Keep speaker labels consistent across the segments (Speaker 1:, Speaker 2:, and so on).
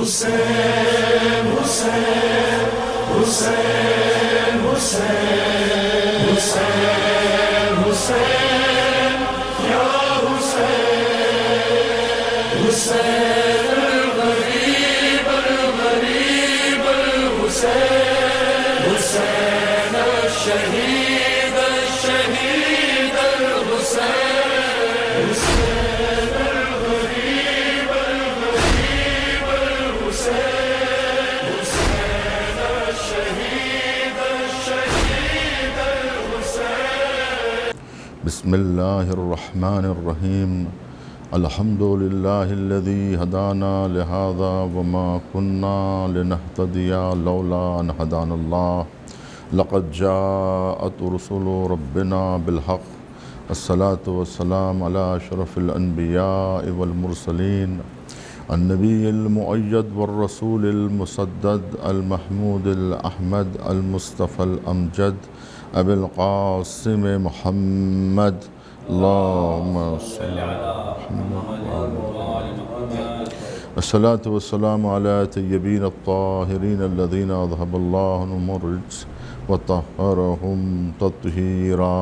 Speaker 1: حسین حسین حسین حسین حسین حسین یا حسین حسین الغریب الغریب الحسین حسین الشہید الشہید الحسین حسین الغریب الغریب الحسین حسین الشہید الشہید الحسین.
Speaker 2: بسم اللہ الرحمن الرحیم. الحمد للہ الذی ہدانا لہذا وما كنا لنہتدی لولا ان ہدانا اللہ. لقد جاءت رسل ربنا بالحق. الصلاة والسلام علی اشرف الانبیاء والمرسلین النبی المؤید والرسول المسدد المحمود الاحمد المصطفى الامجد ابی القاسم محمد. اللہم صل علی محمد. الصلاة والسلام علی طیبین الطاہرین الذین اذهب اللہ عنہم الرجس وطہرہم تطہیرا.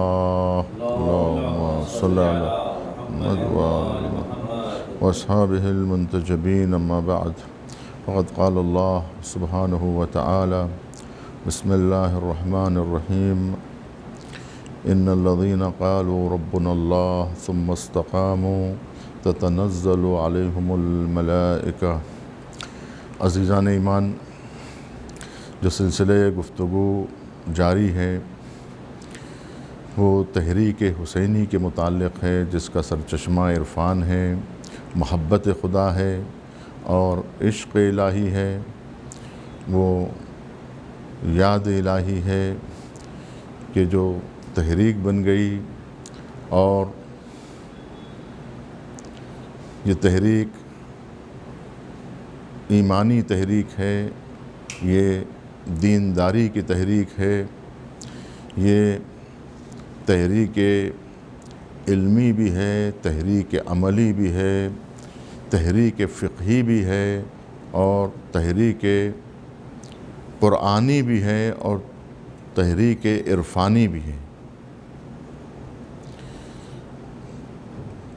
Speaker 2: اللہم صل علی محمد وآل محمد واصحابہ المنتجبین. اما بعد فقد قال اللہ سبحانہ وتعالی بسم اللہ الرحمن الرحیم. ان الذین قالوا ربنا اللہ ثم استقاموا تتنزل علیہم الملائکہ. عزیزان ایمان، جو سلسلے گفتگو جاری ہے وہ تحریک حسینی کے متعلق ہے، جس کا سرچشمہ عرفان ہے، محبت خدا ہے اور عشق الہی ہے. وہ یاد الہی ہے کہ جو تحریک بن گئی، اور یہ تحریک ایمانی تحریک ہے، یہ دینداری کی تحریک ہے، یہ تحریک علمی بھی ہے، تحریک عملی بھی ہے، تحریک فقہی بھی ہے، اور تحریک قرآنی بھی ہے، اور تحریک عرفانی بھی ہے.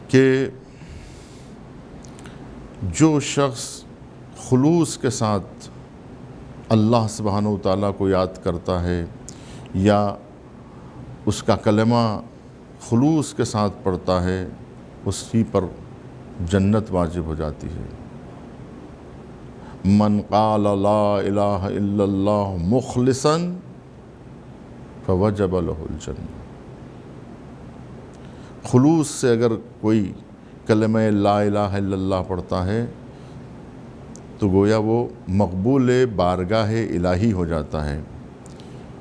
Speaker 2: کہ جو شخص خلوص کے ساتھ اللہ سبحانہ وتعالیٰ کو یاد کرتا ہے، یا اس کا کلمہ خلوص کے ساتھ پڑھتا ہے، اسی پر جنت واجب ہو جاتی ہے. من قال لا الہ الا اللہ مخلصا فوجب له الجنہ. خلوص سے اگر کوئی کلمہ لا الہ الا اللہ پڑھتا ہے تو گویا وہ مقبول بارگاہ الہی ہو جاتا ہے.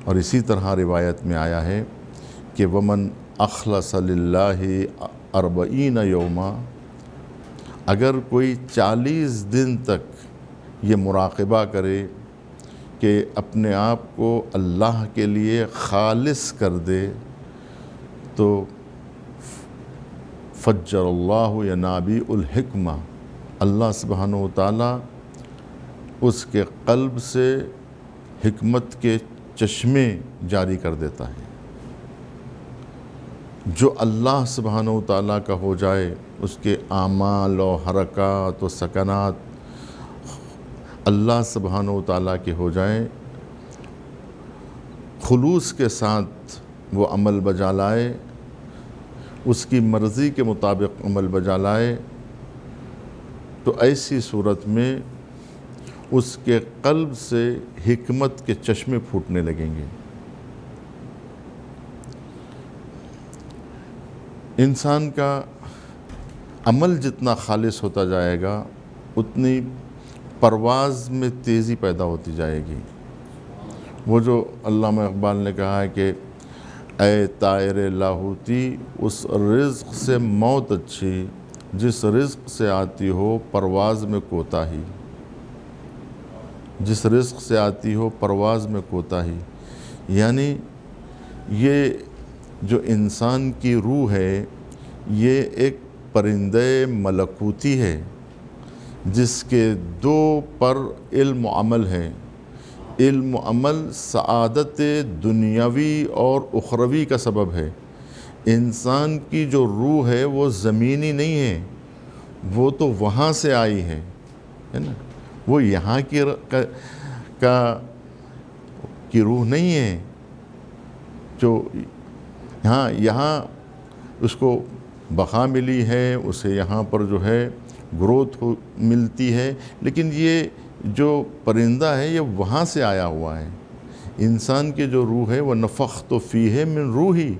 Speaker 2: اور اسی طرح روایت میں آیا ہے کہ ومن اخلص للہ 40 یوما، اگر کوئی 40 دن تک یہ مراقبہ کرے کہ اپنے آپ کو اللہ کے لیے خالص کر دے، تو فجر اللہ ینابیع الحکمہ، اللہ سبحانہ وتعالیٰ اس کے قلب سے حکمت کے چشمے جاری کر دیتا ہے. جو اللہ سبحانہ وتعالیٰ کا ہو جائے، اس کے اعمال و حرکات و سکنات اللہ سبحانہ وتعالیٰ کے ہو جائیں، خلوص کے ساتھ وہ عمل بجا لائے، اس کی مرضی کے مطابق عمل بجا لائے، تو ایسی صورت میں اس کے قلب سے حکمت کے چشمے پھوٹنے لگیں گے. انسان کا عمل جتنا خالص ہوتا جائے گا، اتنی پرواز میں تیزی پیدا ہوتی جائے گی. وہ جو علامہ اقبال نے کہا ہے کہ اے طائر لاہوتی، اس رزق سے موت اچھی جس رزق سے آتی ہو پرواز میں کوتاہی. جس رزق سے آتی ہو پرواز میں کوتاہی، یعنی یہ جو انسان کی روح ہے، یہ ایک پرندہ ملکوتی ہے. جس کے دو پر علم و عمل ہے. علم و عمل سعادت دنیاوی اور اخروی کا سبب ہے. انسان کی جو روح ہے وہ زمینی نہیں ہے، وہ تو وہاں سے آئی ہے نا، وہ یہاں کی روح نہیں ہے جو یہاں اس کو بقا ملی ہے، اسے یہاں پر جو ہے گروتھ ملتی ہے، لیکن یہ جو پرندہ ہے یہ وہاں سے آیا ہوا ہے. انسان کی جو روح ہے وہ نفخت فیہ من روحی،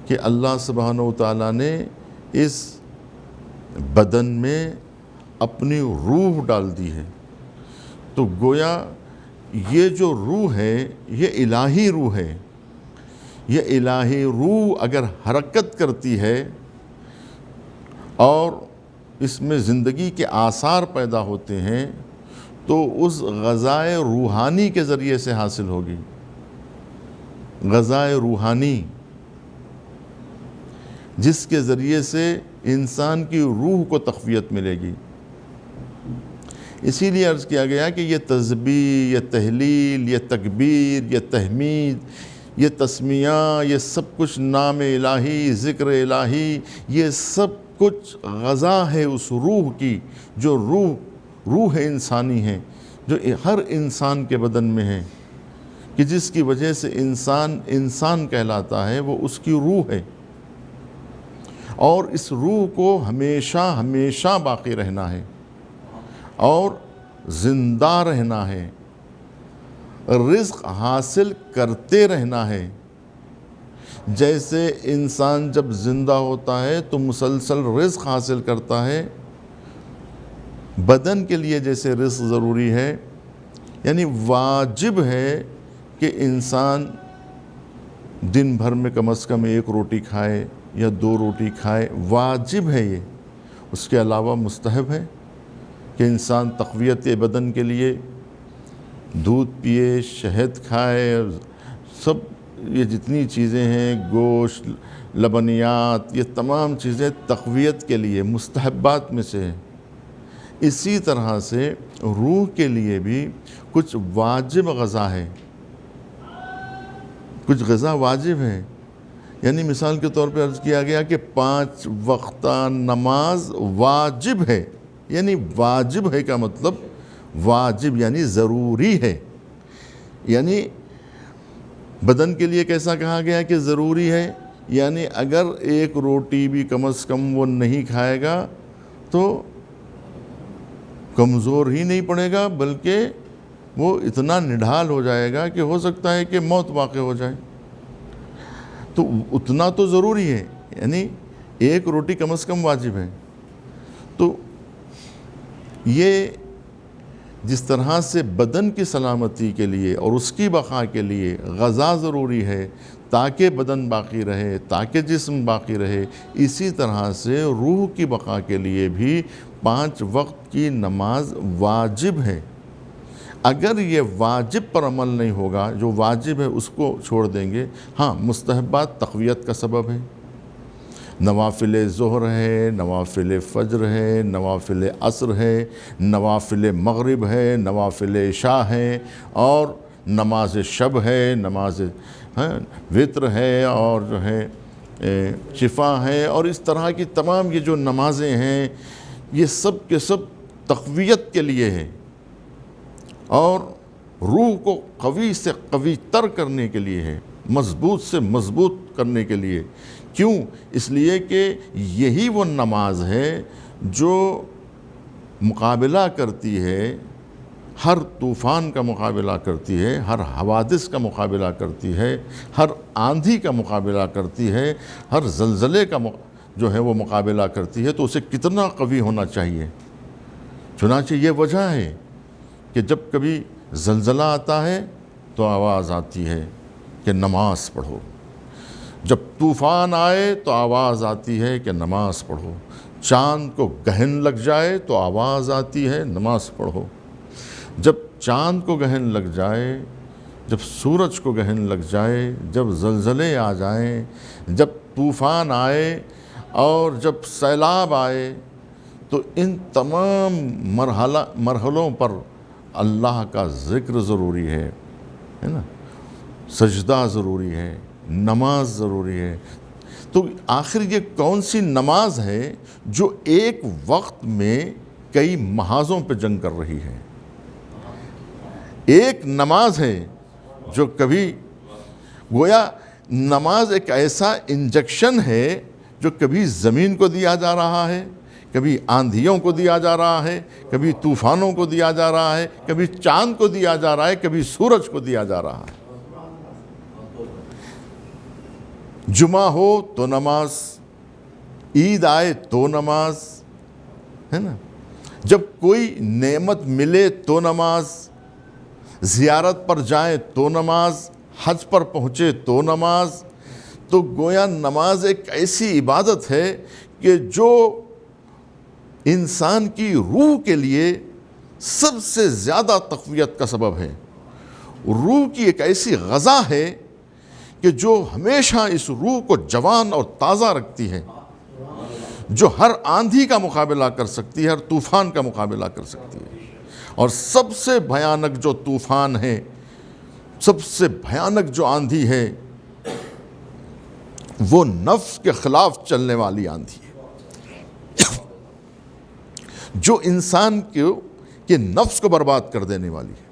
Speaker 2: کہ اللہ سبحانہ و تعالیٰ نے اس بدن میں اپنی روح ڈال دی ہے. تو گویا یہ جو روح ہے یہ الہی روح ہے. یہ الہی روح اگر حرکت کرتی ہے اور اس میں زندگی کے آثار پیدا ہوتے ہیں تو اس غذائے روحانی کے ذریعے سے حاصل ہوگی. غذائے روحانی جس کے ذریعے سے انسان کی روح کو تقویت ملے گی. اسی لیے عرض کیا گیا کہ یہ تسبیح، یہ تہلیل، یہ تکبیر، یہ تحمید، یہ تسمیہ، یہ سب کچھ نام الہی، ذکر الہی، یہ سب کچھ غذا ہے اس روح کی جو روح انسانی ہے، جو ہر انسان کے بدن میں ہے، کہ جس کی وجہ سے انسان کہلاتا ہے، وہ اس کی روح ہے. اور اس روح کو ہمیشہ باقی رہنا ہے اور زندہ رہنا ہے، رزق حاصل کرتے رہنا ہے. جیسے انسان جب زندہ ہوتا ہے تو مسلسل رزق حاصل کرتا ہے، بدن کے لیے جیسے رزق ضروری ہے، یعنی واجب ہے کہ انسان دن بھر میں کم از کم 1 روٹی کھائے یا 2 روٹی کھائے، واجب ہے یہ. اس کے علاوہ مستحب ہے کہ انسان تقویت بدن کے لیے دودھ پیے، شہد کھائے، سب یہ جتنی چیزیں ہیں، گوشت، لبنیات، یہ تمام چیزیں تقویت کے لیے مستحبات میں سے ہیں. اسی طرح سے روح کے لیے بھی کچھ واجب غذا ہے، کچھ غذا واجب ہے. یعنی مثال کے طور پہ عرض کیا گیا کہ 5 وقتہ نماز واجب ہے. یعنی واجب ہے کا مطلب واجب یعنی ضروری ہے. یعنی بدن کے لیے کیسا کہا گیا کہ ضروری ہے؟ یعنی اگر 1 روٹی بھی کم از کم وہ نہیں کھائے گا تو کمزور ہی نہیں پڑے گا، بلکہ وہ اتنا نڈھال ہو جائے گا کہ ہو سکتا ہے کہ موت واقع ہو جائے. تو اتنا تو ضروری ہے، یعنی 1 روٹی کم از کم واجب ہے. تو یہ جس طرح سے بدن کی سلامتی کے لیے اور اس کی بقا کے لیے غذا ضروری ہے تاکہ بدن باقی رہے، تاکہ جسم باقی رہے، اسی طرح سے روح کی بقا کے لیے بھی 5 وقت کی نماز واجب ہے. اگر یہ واجب پر عمل نہیں ہوگا، جو واجب ہے اس کو چھوڑ دیں گے، ہاں مستحبات تقویت کا سبب ہے. نوافل ظہر ہے، نوافل فجر ہے، نوافل عصر ہے، نوافل مغرب ہے، نوافل عشاء ہے، اور نماز شب ہے، نماز وتر ہے، اور جو ہے شفا ہے، اور اس طرح کی تمام یہ جو نمازیں ہیں یہ سب کے سب تقویت کے لیے ہے اور روح کو قوی سے قوی تر کرنے کے لیے ہے، مضبوط سے مضبوط کرنے کے لیے. کیوں؟ اس لیے کہ یہی وہ نماز ہے جو مقابلہ کرتی ہے، ہر طوفان کا مقابلہ کرتی ہے، ہر حوادث کا مقابلہ کرتی ہے، ہر آندھی کا مقابلہ کرتی ہے، ہر زلزلے کا جو ہے وہ مقابلہ کرتی ہے. تو اسے کتنا قوی ہونا چاہیے. چنانچہ یہ وجہ ہے کہ جب کبھی زلزلہ آتا ہے تو آواز آتی ہے کہ نماز پڑھو، جب طوفان آئے تو آواز آتی ہے کہ نماز پڑھو، چاند کو گہن لگ جائے تو آواز آتی ہے نماز پڑھو. جب چاند کو گہن لگ جائے، جب سورج کو گہن لگ جائے، جب زلزلے آ جائیں، جب طوفان آئے اور جب سیلاب آئے، تو ان تمام مرحلوں پر اللہ کا ذکر ضروری ہے نا، سجدہ ضروری ہے، نماز ضروری ہے۔ تو آخر یہ کون سی نماز ہے جو ایک وقت میں کئی محاذوں پہ جنگ کر رہی ہے؟ ایک نماز ہے جو کبھی گویا نماز ایک ایسا انجیکشن ہے جو کبھی زمین کو دیا جا رہا ہے، کبھی آندھیوں کو دیا جا رہا ہے، کبھی طوفانوں کو دیا جا رہا ہے، کبھی چاند کو دیا جا رہا ہے، کبھی سورج کو دیا جا رہا ہے۔ جمعہ ہو تو نماز، عید آئے تو نماز، ہے نا، جب کوئی نعمت ملے تو نماز، زیارت پر جائیں تو نماز، حج پر پہنچے تو نماز۔ تو گویا نماز ایک ایسی عبادت ہے کہ جو انسان کی روح کے لیے سب سے زیادہ تقویت کا سبب ہے۔ روح کی ایک ایسی غذا ہے کہ جو ہمیشہ اس روح کو جوان اور تازہ رکھتی ہے، جو ہر آندھی کا مقابلہ کر سکتی ہے، ہر طوفان کا مقابلہ کر سکتی ہے۔ اور سب سے بھیانک جو طوفان ہے، سب سے بھیانک جو آندھی ہے، وہ نفس کے خلاف چلنے والی آندھی ہے، جو انسان کے نفس کو برباد کر دینے والی ہے،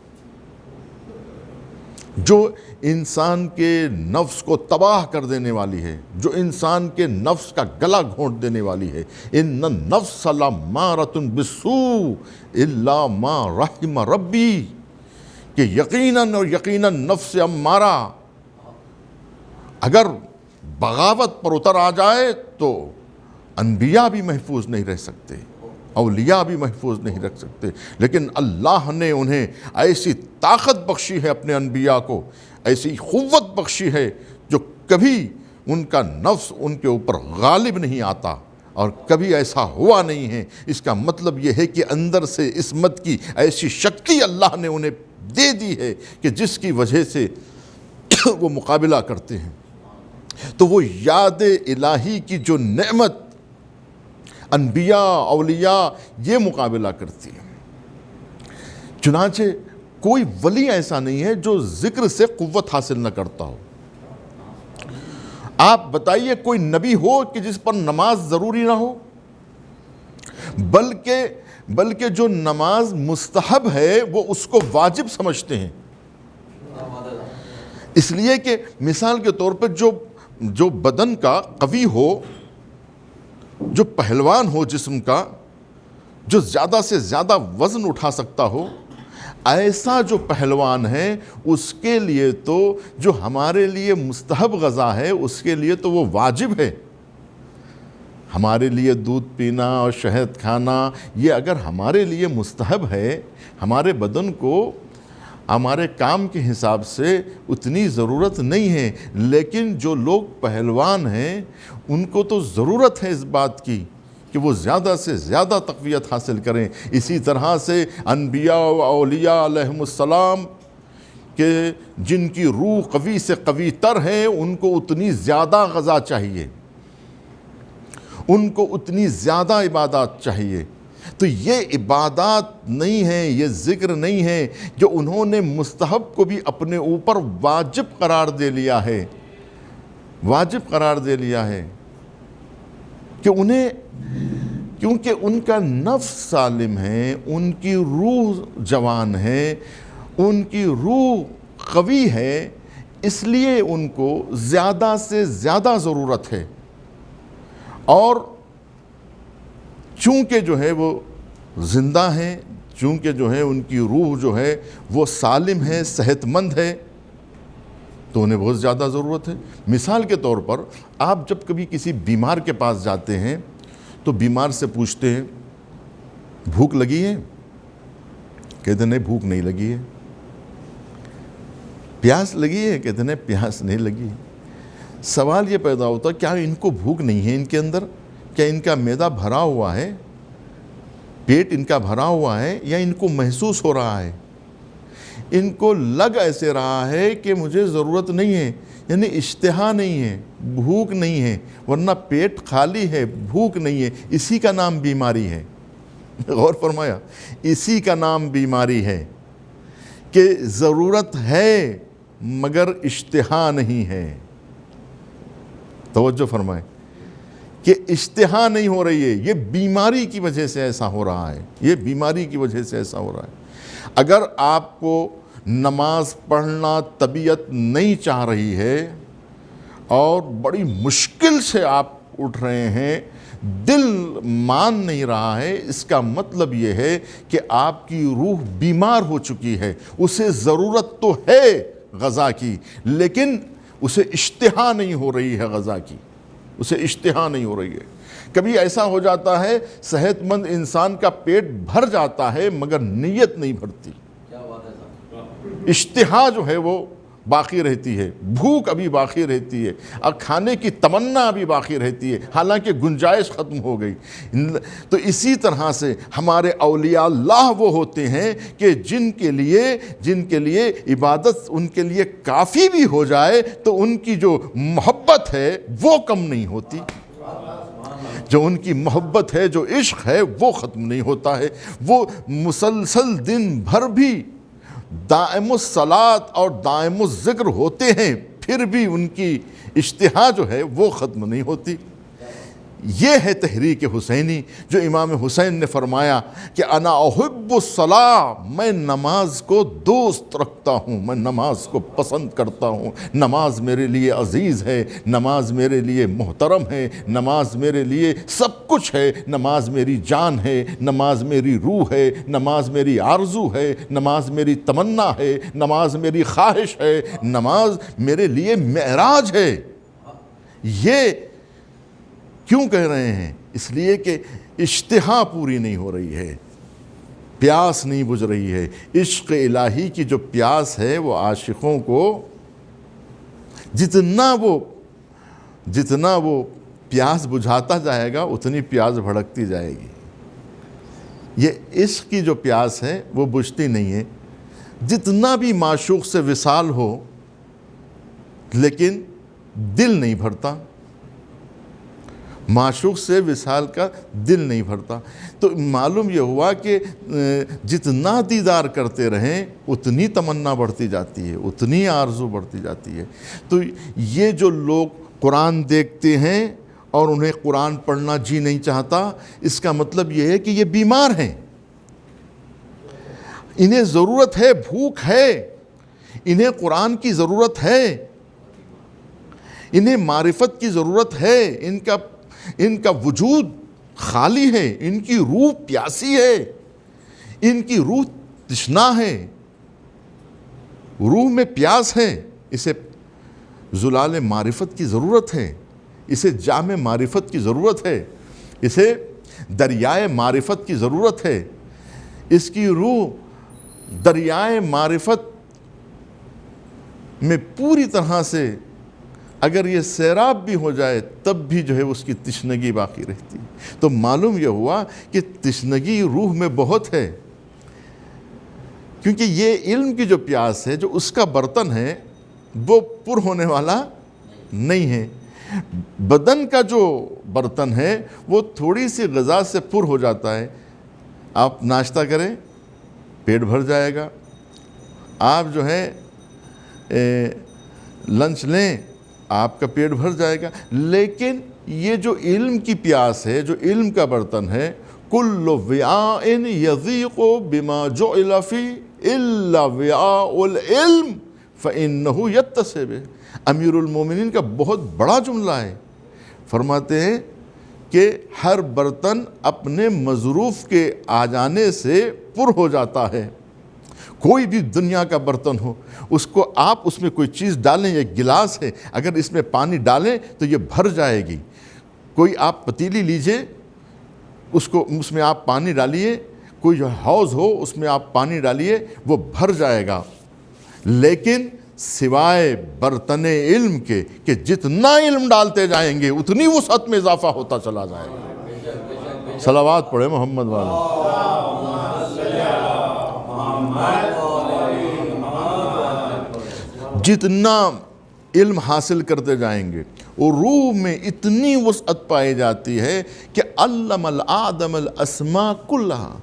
Speaker 2: جو انسان کے نفس کو تباہ کر دینے والی ہے، جو انسان کے نفس کا گلا گھونٹ دینے والی ہے۔ ان النفس لامارۃ بالسوء الا ما رحم ربی، کہ یقیناً اور یقیناً نفس امارہ اگر بغاوت پر اتر آ جائے تو انبیاء بھی محفوظ نہیں رہ سکتے، اولیاء بھی محفوظ نہیں رکھ سکتے، لیکن اللہ نے انہیں ایسی طاقت بخشی ہے، اپنے انبیاء کو ایسی قوت بخشی ہے جو کبھی ان کا نفس ان کے اوپر غالب نہیں آتا، اور کبھی ایسا ہوا نہیں ہے۔ اس کا مطلب یہ ہے کہ اندر سے عصمت کی ایسی شکتی اللہ نے انہیں دے دی ہے کہ جس کی وجہ سے وہ مقابلہ کرتے ہیں۔ تو وہ یاد الہی کی جو نعمت انبیاء اولیاء یہ مقابلہ کرتی ہے۔ چنانچہ کوئی ولی ایسا نہیں ہے جو ذکر سے قوت حاصل نہ کرتا ہو۔ آپ بتائیے کوئی نبی ہو کہ جس پر نماز ضروری نہ ہو؟ بلکہ جو نماز مستحب ہے وہ اس کو واجب سمجھتے ہیں۔ اس لیے کہ مثال کے طور پر جو بدن کا قوی ہو، جو پہلوان ہو جسم کا، جو زیادہ سے زیادہ وزن اٹھا سکتا ہو، ایسا جو پہلوان ہے اس کے لیے تو جو ہمارے لیے مستحب غذا ہے اس کے لیے تو وہ واجب ہے۔ ہمارے لیے دودھ پینا اور شہد کھانا یہ اگر ہمارے لیے مستحب ہے، ہمارے بدن کو ہمارے کام کے حساب سے اتنی ضرورت نہیں ہے، لیکن جو لوگ پہلوان ہیں ان کو تو ضرورت ہے اس بات کی کہ وہ زیادہ سے زیادہ تقویت حاصل کریں۔ اسی طرح سے انبیاء و اولیاء علیہم السلام کہ جن کی روح قوی سے قوی تر ہے ان کو اتنی زیادہ غذا چاہیے، ان کو اتنی زیادہ عبادات چاہیے۔ تو یہ عبادات نہیں ہے، یہ ذکر نہیں ہے جو انہوں نے مستحب کو بھی اپنے اوپر واجب قرار دے لیا ہے، واجب قرار دے لیا ہے کہ کیونکہ ان کا نفس سالم ہے، ان کی روح جوان ہے، ان کی روح قوی ہے، اس لیے ان کو زیادہ سے زیادہ ضرورت ہے۔ اور چونکہ جو ہے وہ زندہ ہیں، چونکہ جو ہے ان کی روح جو ہے وہ سالم ہے، صحت مند ہے، تو انہیں بہت زیادہ ضرورت ہے۔ مثال کے طور پر آپ جب کبھی کسی بیمار کے پاس جاتے ہیں تو بیمار سے پوچھتے ہیں بھوک لگی ہے؟ کہتے نہیں بھوک نہیں لگی ہے۔ پیاس لگی ہے؟ کہتے نہیں پیاس نہیں لگی۔ سوال یہ پیدا ہوتا کیا ان کو بھوک نہیں ہے ان کے اندر؟ کیا ان کا معدہ بھرا ہوا ہے، پیٹ ان کا بھرا ہوا ہے، یا ان کو محسوس ہو رہا ہے؟ ان کو لگ ایسے رہا ہے کہ مجھے ضرورت نہیں ہے، یعنی اشتہا نہیں ہے، بھوک نہیں ہے، ورنہ پیٹ خالی ہے، بھوک نہیں ہے، اسی کا نام بیماری ہے۔ غور فرمایا، اسی کا نام بیماری ہے کہ ضرورت ہے مگر اشتہا نہیں ہے۔ توجہ فرمائے کہ اشتہا نہیں ہو رہی ہے، یہ بیماری کی وجہ سے ایسا ہو رہا ہے، یہ بیماری کی وجہ سے ایسا ہو رہا ہے۔ اگر آپ کو نماز پڑھنا طبیعت نہیں چاہ رہی ہے اور بڑی مشکل سے آپ اٹھ رہے ہیں، دل مان نہیں رہا ہے، اس کا مطلب یہ ہے کہ آپ کی روح بیمار ہو چکی ہے، اسے ضرورت تو ہے غذا کی، لیکن اسے اشتہا نہیں ہو رہی ہے غذا کی، اسے اشتہا نہیں ہو رہی ہے۔ کبھی ایسا ہو جاتا ہے صحت مند انسان کا پیٹ بھر جاتا ہے مگر نیت نہیں بھرتی، اشتہا جو ہے وہ باقی رہتی ہے، بھوک ابھی باقی رہتی ہے، اور کھانے کی تمنا ابھی باقی رہتی ہے، حالانکہ گنجائش ختم ہو گئی۔ تو اسی طرح سے ہمارے اولیاء اللہ وہ ہوتے ہیں کہ جن کے لیے عبادت ان کے لیے کافی بھی ہو جائے تو ان کی جو محبت ہے وہ کم نہیں ہوتی، جو ان کی محبت ہے، جو عشق ہے وہ ختم نہیں ہوتا ہے۔ وہ مسلسل دن بھر بھی دائم الصلاۃ اور دائم الذکر ہوتے ہیں، پھر بھی ان کی اشتہا جو ہے وہ ختم نہیں ہوتی۔ یہ ہے تحریک حسینی، جو امام حسین نے فرمایا کہ انا احب الصلاۃ، میں نماز کو دوست رکھتا ہوں، میں نماز کو پسند کرتا ہوں، نماز میرے لیے عزیز ہے، نماز میرے لیے محترم ہے، نماز میرے لیے سب کچھ ہے، نماز میری جان ہے، نماز میری روح ہے، نماز میری آرزو ہے، نماز میری تمنا ہے، نماز میری خواہش ہے، نماز میرے لیے معراج ہے۔ یہ کیوں کہہ رہے ہیں؟ اس لیے کہ اشتہا پوری نہیں ہو رہی ہے، پیاس نہیں بجھ رہی ہے۔ عشق الہی کی جو پیاس ہے وہ عاشقوں کو جتنا وہ پیاس بجھاتا جائے گا اتنی پیاس بھڑکتی جائے گی۔ یہ عشق کی جو پیاس ہے وہ بجھتی نہیں ہے، جتنا بھی معشوق سے وصال ہو لیکن دل نہیں بھرتا، معشوق سے وصال کا دل نہیں بھرتا۔ تو معلوم یہ ہوا کہ جتنا دیدار کرتے رہیں اتنی تمنا بڑھتی جاتی ہے، اتنی آرزو بڑھتی جاتی ہے۔ تو یہ جو لوگ قرآن دیکھتے ہیں اور انہیں قرآن پڑھنا جی نہیں چاہتا، اس کا مطلب یہ ہے کہ یہ بیمار ہیں، انہیں ضرورت ہے، بھوک ہے، انہیں قرآن کی ضرورت ہے، انہیں معرفت کی ضرورت ہے، ان کا وجود خالی ہے، ان کی روح پیاسی ہے، ان کی روح تشنا ہے، روح میں پیاس ہے، اسے زلال معرفت کی ضرورت ہے، اسے جام معرفت کی ضرورت ہے، اسے دریائے معرفت کی ضرورت ہے۔ اس کی روح دریائے معرفت میں پوری طرح سے اگر یہ سیراب بھی ہو جائے تب بھی جو ہے اس کی تشنگی باقی رہتی ہے۔ تو معلوم یہ ہوا کہ تشنگی روح میں بہت ہے، کیونکہ یہ علم کی جو پیاس ہے، جو اس کا برتن ہے، وہ پر ہونے والا نہیں ہے۔ بدن کا جو برتن ہے وہ تھوڑی سی غذا سے پر ہو جاتا ہے۔ آپ ناشتہ کریں پیٹ بھر جائے گا، آپ جو ہے لنچ لیں آپ کا پیٹ بھر جائے گا، لیکن یہ جو علم کی پیاس ہے، جو علم کا برتن ہے، کل وعاء یضیق بما جعل فیہ الا وعاء العلم فإنہ یتسع بہ۔ امیر المومنین کا بہت بڑا جملہ ہے، فرماتے ہیں کہ ہر برتن اپنے مظروف کے آ جانے سے پر ہو جاتا ہے۔ کوئی بھی دنیا کا برتن ہو، اس کو آپ اس میں کوئی چیز ڈالیں، ایک گلاس ہے، اگر اس میں پانی ڈالیں تو یہ بھر جائے گی۔ کوئی آپ پتیلی لیجئے، اس میں آپ پانی ڈالیے، کوئی جو حوض ہو اس میں آپ پانی ڈالیے، وہ بھر جائے گا۔ لیکن سوائے برتن علم کے کہ جتنا علم ڈالتے جائیں گے اتنی وسعت میں اضافہ ہوتا چلا جائے گا۔ صلوات پڑھیں محمد والے۔ جتنا علم حاصل کرتے جائیں گے اور روح میں اتنی وسعت پائی جاتی ہے کہ علم الآدم الاسماء کلہا،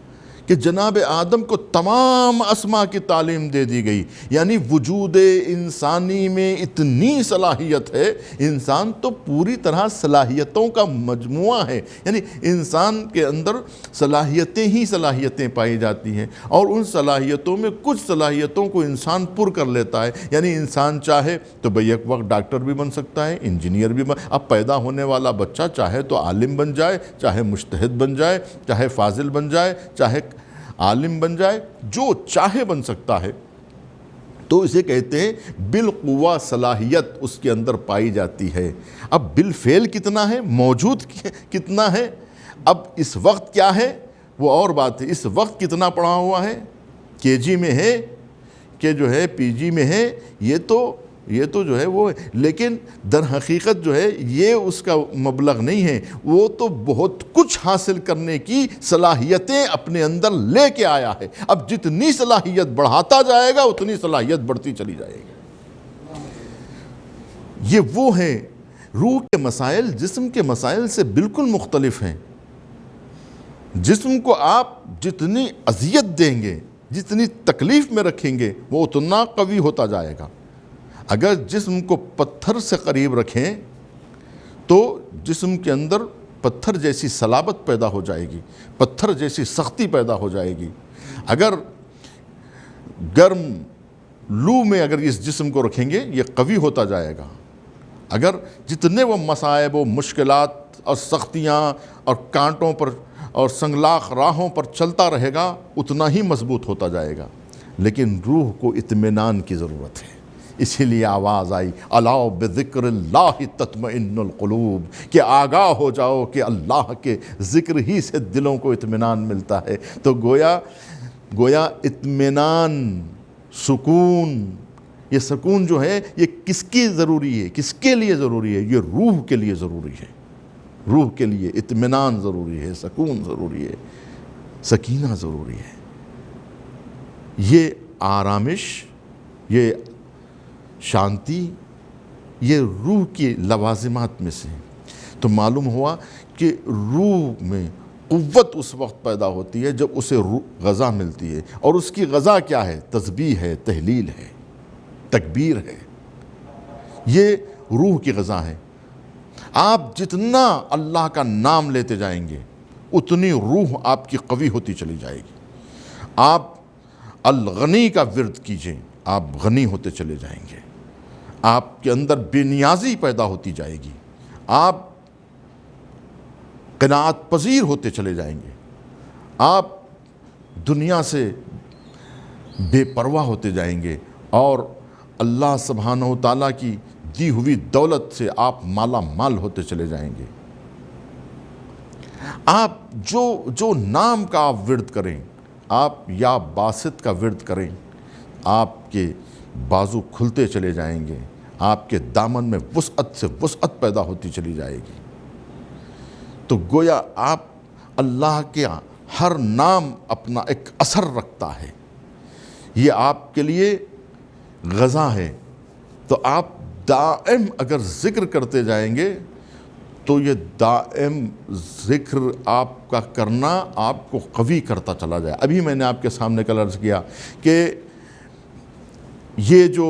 Speaker 2: کہ جناب آدم کو تمام اسماء کی تعلیم دے دی گئی. یعنی وجود انسانی میں اتنی صلاحیت ہے، انسان تو پوری طرح صلاحیتوں کا مجموعہ ہے. یعنی انسان کے اندر صلاحیتیں ہی صلاحیتیں پائی جاتی ہیں، اور ان صلاحیتوں میں کچھ صلاحیتوں کو انسان پر کر لیتا ہے. یعنی انسان چاہے تو بھئی ایک وقت ڈاکٹر بھی بن سکتا ہے، انجینئر بھی اب پیدا ہونے والا بچہ چاہے تو عالم بن جائے، چاہے مجتہد بن جائے، چاہے فاضل بن جائے، چاہے عالم بن جائے، جو چاہے بن سکتا ہے. تو اسے کہتے ہیں بالقوہ صلاحیت اس کے اندر پائی جاتی ہے. اب بالفعل کتنا ہے، موجود کتنا ہے، اب اس وقت کیا ہے وہ اور بات ہے. اس وقت کتنا پڑھا ہوا ہے، کے جی میں ہے کہ جو ہے پی جی میں ہے، یہ تو جو ہے وہ ہے. لیکن در حقیقت جو ہے یہ اس کا مبلغ نہیں ہے، وہ تو بہت کچھ حاصل کرنے کی صلاحیتیں اپنے اندر لے کے آیا ہے. اب جتنی صلاحیت بڑھاتا جائے گا اتنی صلاحیت بڑھتی چلی جائے گی. یہ وہ ہے روح کے مسائل جسم کے مسائل سے بالکل مختلف ہیں. جسم کو آپ جتنی اذیت دیں گے، جتنی تکلیف میں رکھیں گے، وہ اتنا قوی ہوتا جائے گا. اگر جسم کو پتھر سے قریب رکھیں تو جسم کے اندر پتھر جیسی صلابت پیدا ہو جائے گی، پتھر جیسی سختی پیدا ہو جائے گی. اگر گرم لو میں اگر اس جسم کو رکھیں گے یہ قوی ہوتا جائے گا. اگر جتنے وہ مصائب و مشکلات اور سختیاں اور کانٹوں پر اور سنگلاخ راہوں پر چلتا رہے گا اتنا ہی مضبوط ہوتا جائے گا. لیکن روح کو اطمینان کی ضرورت ہے. اسی لیے آواز آئی الا بذکر اللہ تطمئن القلوب، کہ آگاہ ہو جاؤ کہ اللہ کے ذکر ہی سے دلوں کو اطمینان ملتا ہے. تو گویا اطمینان، سکون، یہ سکون جو ہے یہ کس کی ضروری ہے، کس کے لیے ضروری ہے؟ یہ روح کے لیے ضروری ہے. روح کے لیے اطمینان ضروری ہے، سکون ضروری ہے، سکینہ ضروری ہے. یہ آرامش، یہ شانتی، یہ روح کی لوازمات میں سے. تو معلوم ہوا کہ روح میں قوت اس وقت پیدا ہوتی ہے جب اسے غذا ملتی ہے. اور اس کی غذا کیا ہے؟ تسبیح ہے، تہلیل ہے، تکبیر ہے. یہ روح کی غذا ہے. آپ جتنا اللہ کا نام لیتے جائیں گے اتنی روح آپ کی قوی ہوتی چلی جائے گی. آپ الغنی کا ورد کیجئے، آپ غنی ہوتے چلے جائیں گے. آپ کے اندر بے نیازی پیدا ہوتی جائے گی. آپ قناعت پذیر ہوتے چلے جائیں گے. آپ دنیا سے بے پرواہ ہوتے جائیں گے اور اللہ سبحانہ و تعالیٰ کی دی ہوئی دولت سے آپ مالا مال ہوتے چلے جائیں گے. آپ جو نام کا آپ ورد کریں، آپ یا باسط کا ورد کریں، آپ کے بازو کھلتے چلے جائیں گے. آپ کے دامن میں وسعت سے وسعت پیدا ہوتی چلی جائے گی. تو گویا آپ اللہ کے ہر نام اپنا ایک اثر رکھتا ہے. یہ آپ کے لیے غذا ہے. تو آپ دائم اگر ذکر کرتے جائیں گے تو یہ دائم ذکر آپ کا کرنا آپ کو قوی کرتا چلا جائے. ابھی میں نے آپ کے سامنے کل عرض کیا کہ یہ جو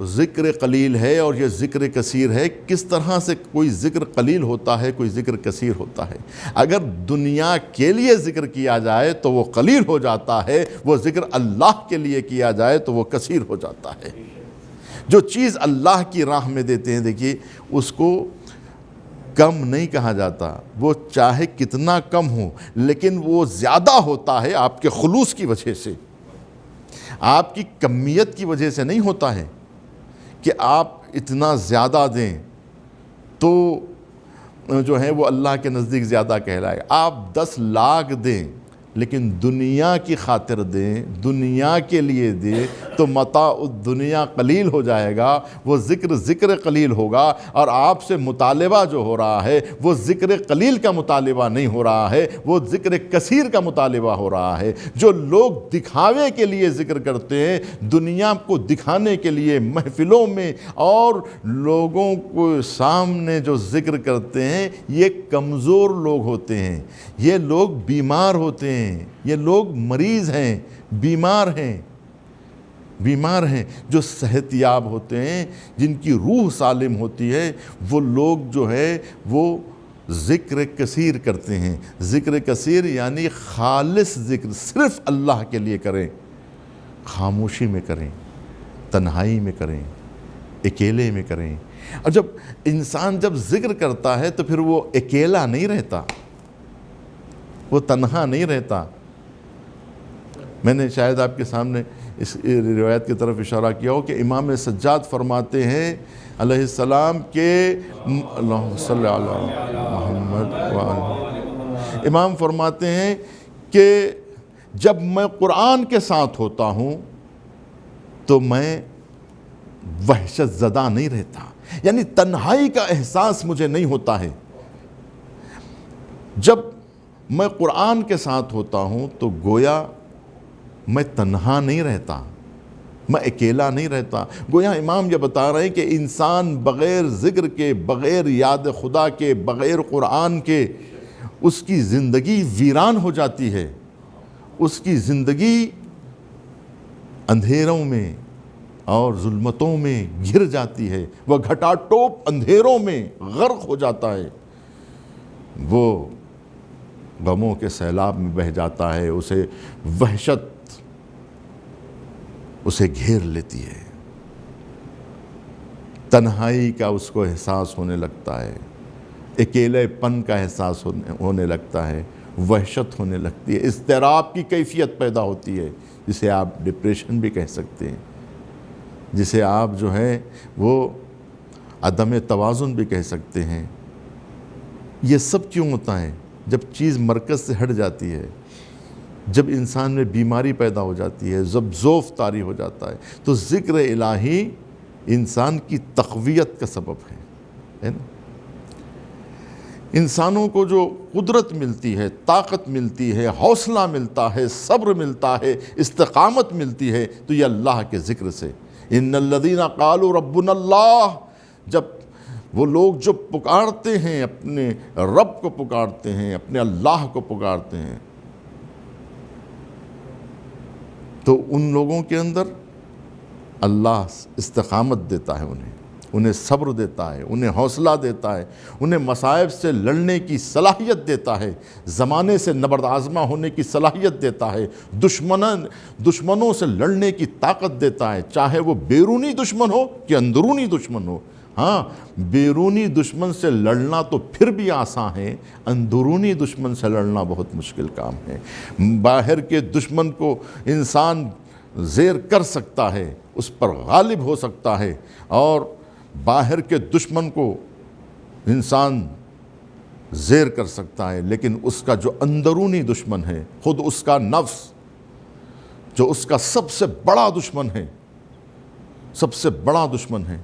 Speaker 2: ذکر قلیل ہے اور یہ ذکر کثیر ہے، کس طرح سے کوئی ذکر قلیل ہوتا ہے، کوئی ذکر کثیر ہوتا ہے. اگر دنیا کے لیے ذکر کیا جائے تو وہ قلیل ہو جاتا ہے، وہ ذکر اللہ کے لیے کیا جائے تو وہ کثیر ہو جاتا ہے. جو چیز اللہ کی راہ میں دیتے ہیں، دیکھیے اس کو کم نہیں کہا جاتا. وہ چاہے کتنا کم ہو لیکن وہ زیادہ ہوتا ہے آپ کے خلوص کی وجہ سے، آپ کی کمیت کی وجہ سے نہیں ہوتا ہے کہ آپ اتنا زیادہ دیں تو جو ہے وہ اللہ کے نزدیک زیادہ کہلائے. آپ 10 لاکھ دیں لیکن دنیا کی خاطر دیں، دنیا کے لیے دیں تو متاع الدنیا قلیل ہو جائے گا، وہ ذکر قلیل ہوگا، اور آپ سے مطالبہ جو ہو رہا ہے وہ ذکر قلیل کا مطالبہ نہیں ہو رہا ہے، وہ ذکر کثیر کا مطالبہ ہو رہا ہے۔ جو لوگ دکھاوے کے لیے ذکر کرتے ہیں، دنیا کو دکھانے کے لیے محفلوں میں اور لوگوں کو سامنے جو ذکر کرتے ہیں، یہ کمزور لوگ ہوتے ہیں، یہ لوگ بیمار ہوتے ہیں، یہ لوگ مریض ہیں، بیمار ہیں۔ جو صحت یاب ہوتے ہیں، جن کی روح سالم ہوتی ہے، وہ لوگ جو ہے وہ ذکر کثیر کرتے ہیں۔ ذکر کثیر یعنی خالص ذکر صرف اللہ کے لیے کریں، خاموشی میں کریں، تنہائی میں کریں، اکیلے میں کریں۔ اور جب انسان جب ذکر کرتا ہے تو پھر وہ اکیلا نہیں رہتا، وہ تنہا نہیں رہتا۔ میں نے شاید آپ کے سامنے اس روایت کی طرف اشارہ کیا ہو کہ امام سجاد فرماتے ہیں علیہ السلام کہ اللہم صلی علی محمد وآلہ، امام فرماتے ہیں کہ جب میں قرآن کے ساتھ ہوتا ہوں تو میں وحشت زدہ نہیں رہتا، یعنی تنہائی کا احساس مجھے نہیں ہوتا ہے۔ جب میں قرآن کے ساتھ ہوتا ہوں تو گویا میں تنہا نہیں رہتا، میں اکیلا نہیں رہتا۔ گویا امام یہ بتا رہے ہیں کہ انسان بغیر ذکر کے، بغیر یاد خدا کے، بغیر قرآن کے، اس کی زندگی ویران ہو جاتی ہے، اس کی زندگی اندھیروں میں اور ظلمتوں میں گر جاتی ہے، وہ گھٹا ٹوپ اندھیروں میں غرق ہو جاتا ہے، وہ غموں کے سیلاب میں بہہ جاتا ہے، اسے وحشت اسے گھیر لیتی ہے، تنہائی کا اس کو احساس ہونے لگتا ہے، اکیلے پن کا احساس ہونے لگتا ہے، وحشت ہونے لگتی ہے، اضطراب کی کیفیت پیدا ہوتی ہے، جسے آپ ڈپریشن بھی کہہ سکتے ہیں، جسے آپ جو ہے وہ عدم توازن بھی کہہ سکتے ہیں۔ یہ سب کیوں ہوتا ہے؟ جب چیز مرکز سے ہٹ جاتی ہے، جب انسان میں بیماری پیدا ہو جاتی ہے، جب ذوف طاری ہو جاتا ہے، تو ذکر الہی انسان کی تقویت کا سبب ہے نا؟ انسانوں کو جو قدرت ملتی ہے، طاقت ملتی ہے، حوصلہ ملتا ہے، صبر ملتا ہے، استقامت ملتی ہے، تو یہ اللہ کے ذکر سے۔ ان الذین قالوا ربنا اللہ، جب وہ لوگ جو پکارتے ہیں، اپنے رب کو پکارتے ہیں، اپنے اللہ کو پکارتے ہیں، تو ان لوگوں کے اندر اللہ استقامت دیتا ہے، انہیں صبر دیتا ہے، انہیں حوصلہ دیتا ہے، انہیں مصائب سے لڑنے کی صلاحیت دیتا ہے، زمانے سے نبرد آزما ہونے کی صلاحیت دیتا ہے، دشمنوں سے لڑنے کی طاقت دیتا ہے، چاہے وہ بیرونی دشمن ہو کہ اندرونی دشمن ہو۔ ہاں، بیرونی دشمن سے لڑنا تو پھر بھی آسان ہے، اندرونی دشمن سے لڑنا بہت مشکل کام ہے۔ باہر کے دشمن کو انسان زیر کر سکتا ہے، اس پر غالب ہو سکتا ہے، اور باہر کے دشمن کو انسان زیر کر سکتا ہے، لیکن اس کا جو اندرونی دشمن ہے، خود اس کا نفس، جو اس کا سب سے بڑا دشمن ہے، سب سے بڑا دشمن ہے،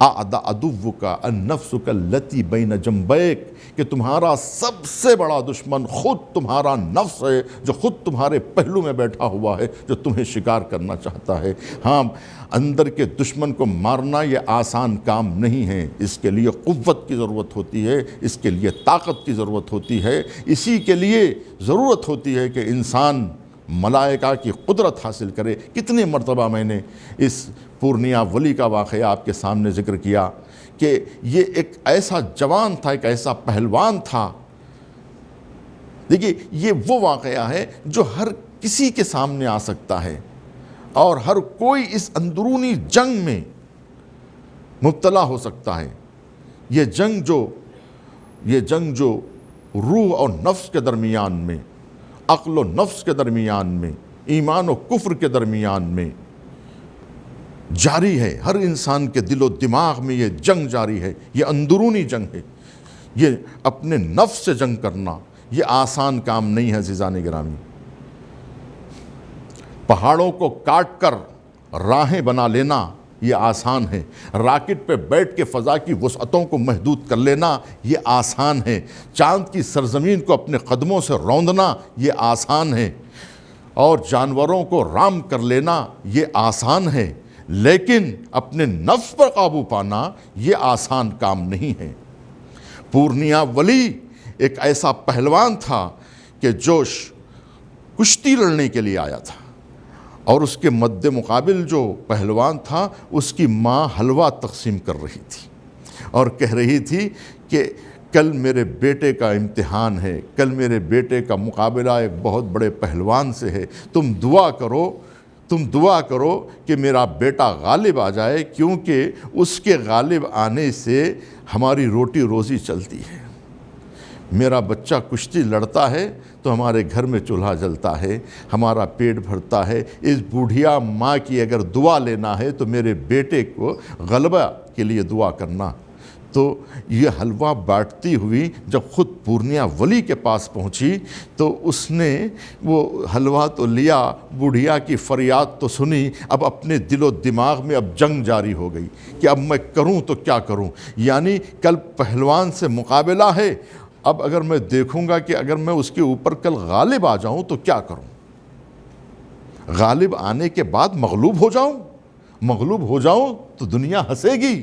Speaker 2: اعدى عدوك النفس التي بين جنبيك، کہ تمہارا سب سے بڑا دشمن خود تمہارا نفس ہے، جو خود تمہارے پہلو میں بیٹھا ہوا ہے، جو تمہیں شکار کرنا چاہتا ہے۔ ہاں، اندر کے دشمن کو مارنا یہ آسان کام نہیں ہے، اس کے لیے قوت کی ضرورت ہوتی ہے، اس کے لیے طاقت کی ضرورت ہوتی ہے، اسی کے لیے ضرورت ہوتی ہے کہ انسان ملائکہ کی قدرت حاصل کرے۔ کتنی مرتبہ میں نے اس پورنیہ ولی کا واقعہ آپ کے سامنے ذکر کیا کہ یہ ایک ایسا جوان تھا، ایک ایسا پہلوان تھا۔ دیکھیے، یہ وہ واقعہ ہے جو ہر کسی کے سامنے آ سکتا ہے، اور ہر کوئی اس اندرونی جنگ میں مبتلا ہو سکتا ہے۔ یہ جنگ جو روح اور نفس کے درمیان میں، عقل و نفس کے درمیان میں، ایمان و کفر کے درمیان میں جاری ہے، ہر انسان کے دل و دماغ میں یہ جنگ جاری ہے، یہ اندرونی جنگ ہے۔ یہ اپنے نفس سے جنگ کرنا، یہ آسان کام نہیں ہے عزیزان گرامی۔ پہاڑوں کو کاٹ کر راہیں بنا لینا یہ آسان ہے، راکٹ پہ بیٹھ کے فضا کی وسعتوں کو محدود کر لینا یہ آسان ہے، چاند کی سرزمین کو اپنے قدموں سے روندنا یہ آسان ہے، اور جانوروں کو رام کر لینا یہ آسان ہے، لیکن اپنے نفس پر قابو پانا یہ آسان کام نہیں ہے۔ پورنیا ولی ایک ایسا پہلوان تھا کہ جو کشتی لڑنے کے لیے آیا تھا، اور اس کے مد مقابل جو پہلوان تھا اس کی ماں حلوہ تقسیم کر رہی تھی اور کہہ رہی تھی کہ کل میرے بیٹے کا امتحان ہے، کل میرے بیٹے کا مقابلہ ایک بہت بڑے پہلوان سے ہے، تم دعا کرو کہ میرا بیٹا غالب آ جائے، کیونکہ اس کے غالب آنے سے ہماری روٹی روزی چلتی ہے۔ میرا بچہ کشتی لڑتا ہے تو ہمارے گھر میں چولہا جلتا ہے، ہمارا پیٹ بھرتا ہے۔ اس بوڑھیا ماں کی اگر دعا لینا ہے تو میرے بیٹے کو غلبہ کے لیے دعا کرنا۔ تو یہ حلوہ بانٹتی ہوئی جب خود پورنیا ولی کے پاس پہنچی تو اس نے وہ حلوہ تو لیا، بوڑھیا کی فریاد تو سنی، اب اپنے دل و دماغ میں اب جنگ جاری ہو گئی کہ اب میں کروں تو کیا کروں۔ یعنی کل پہلوان سے مقابلہ ہے، اب اگر میں دیکھوں گا کہ اگر میں اس کے اوپر کل غالب آ جاؤں تو کیا کروں، غالب آنے کے بعد مغلوب ہو جاؤں تو دنیا ہنسے گی،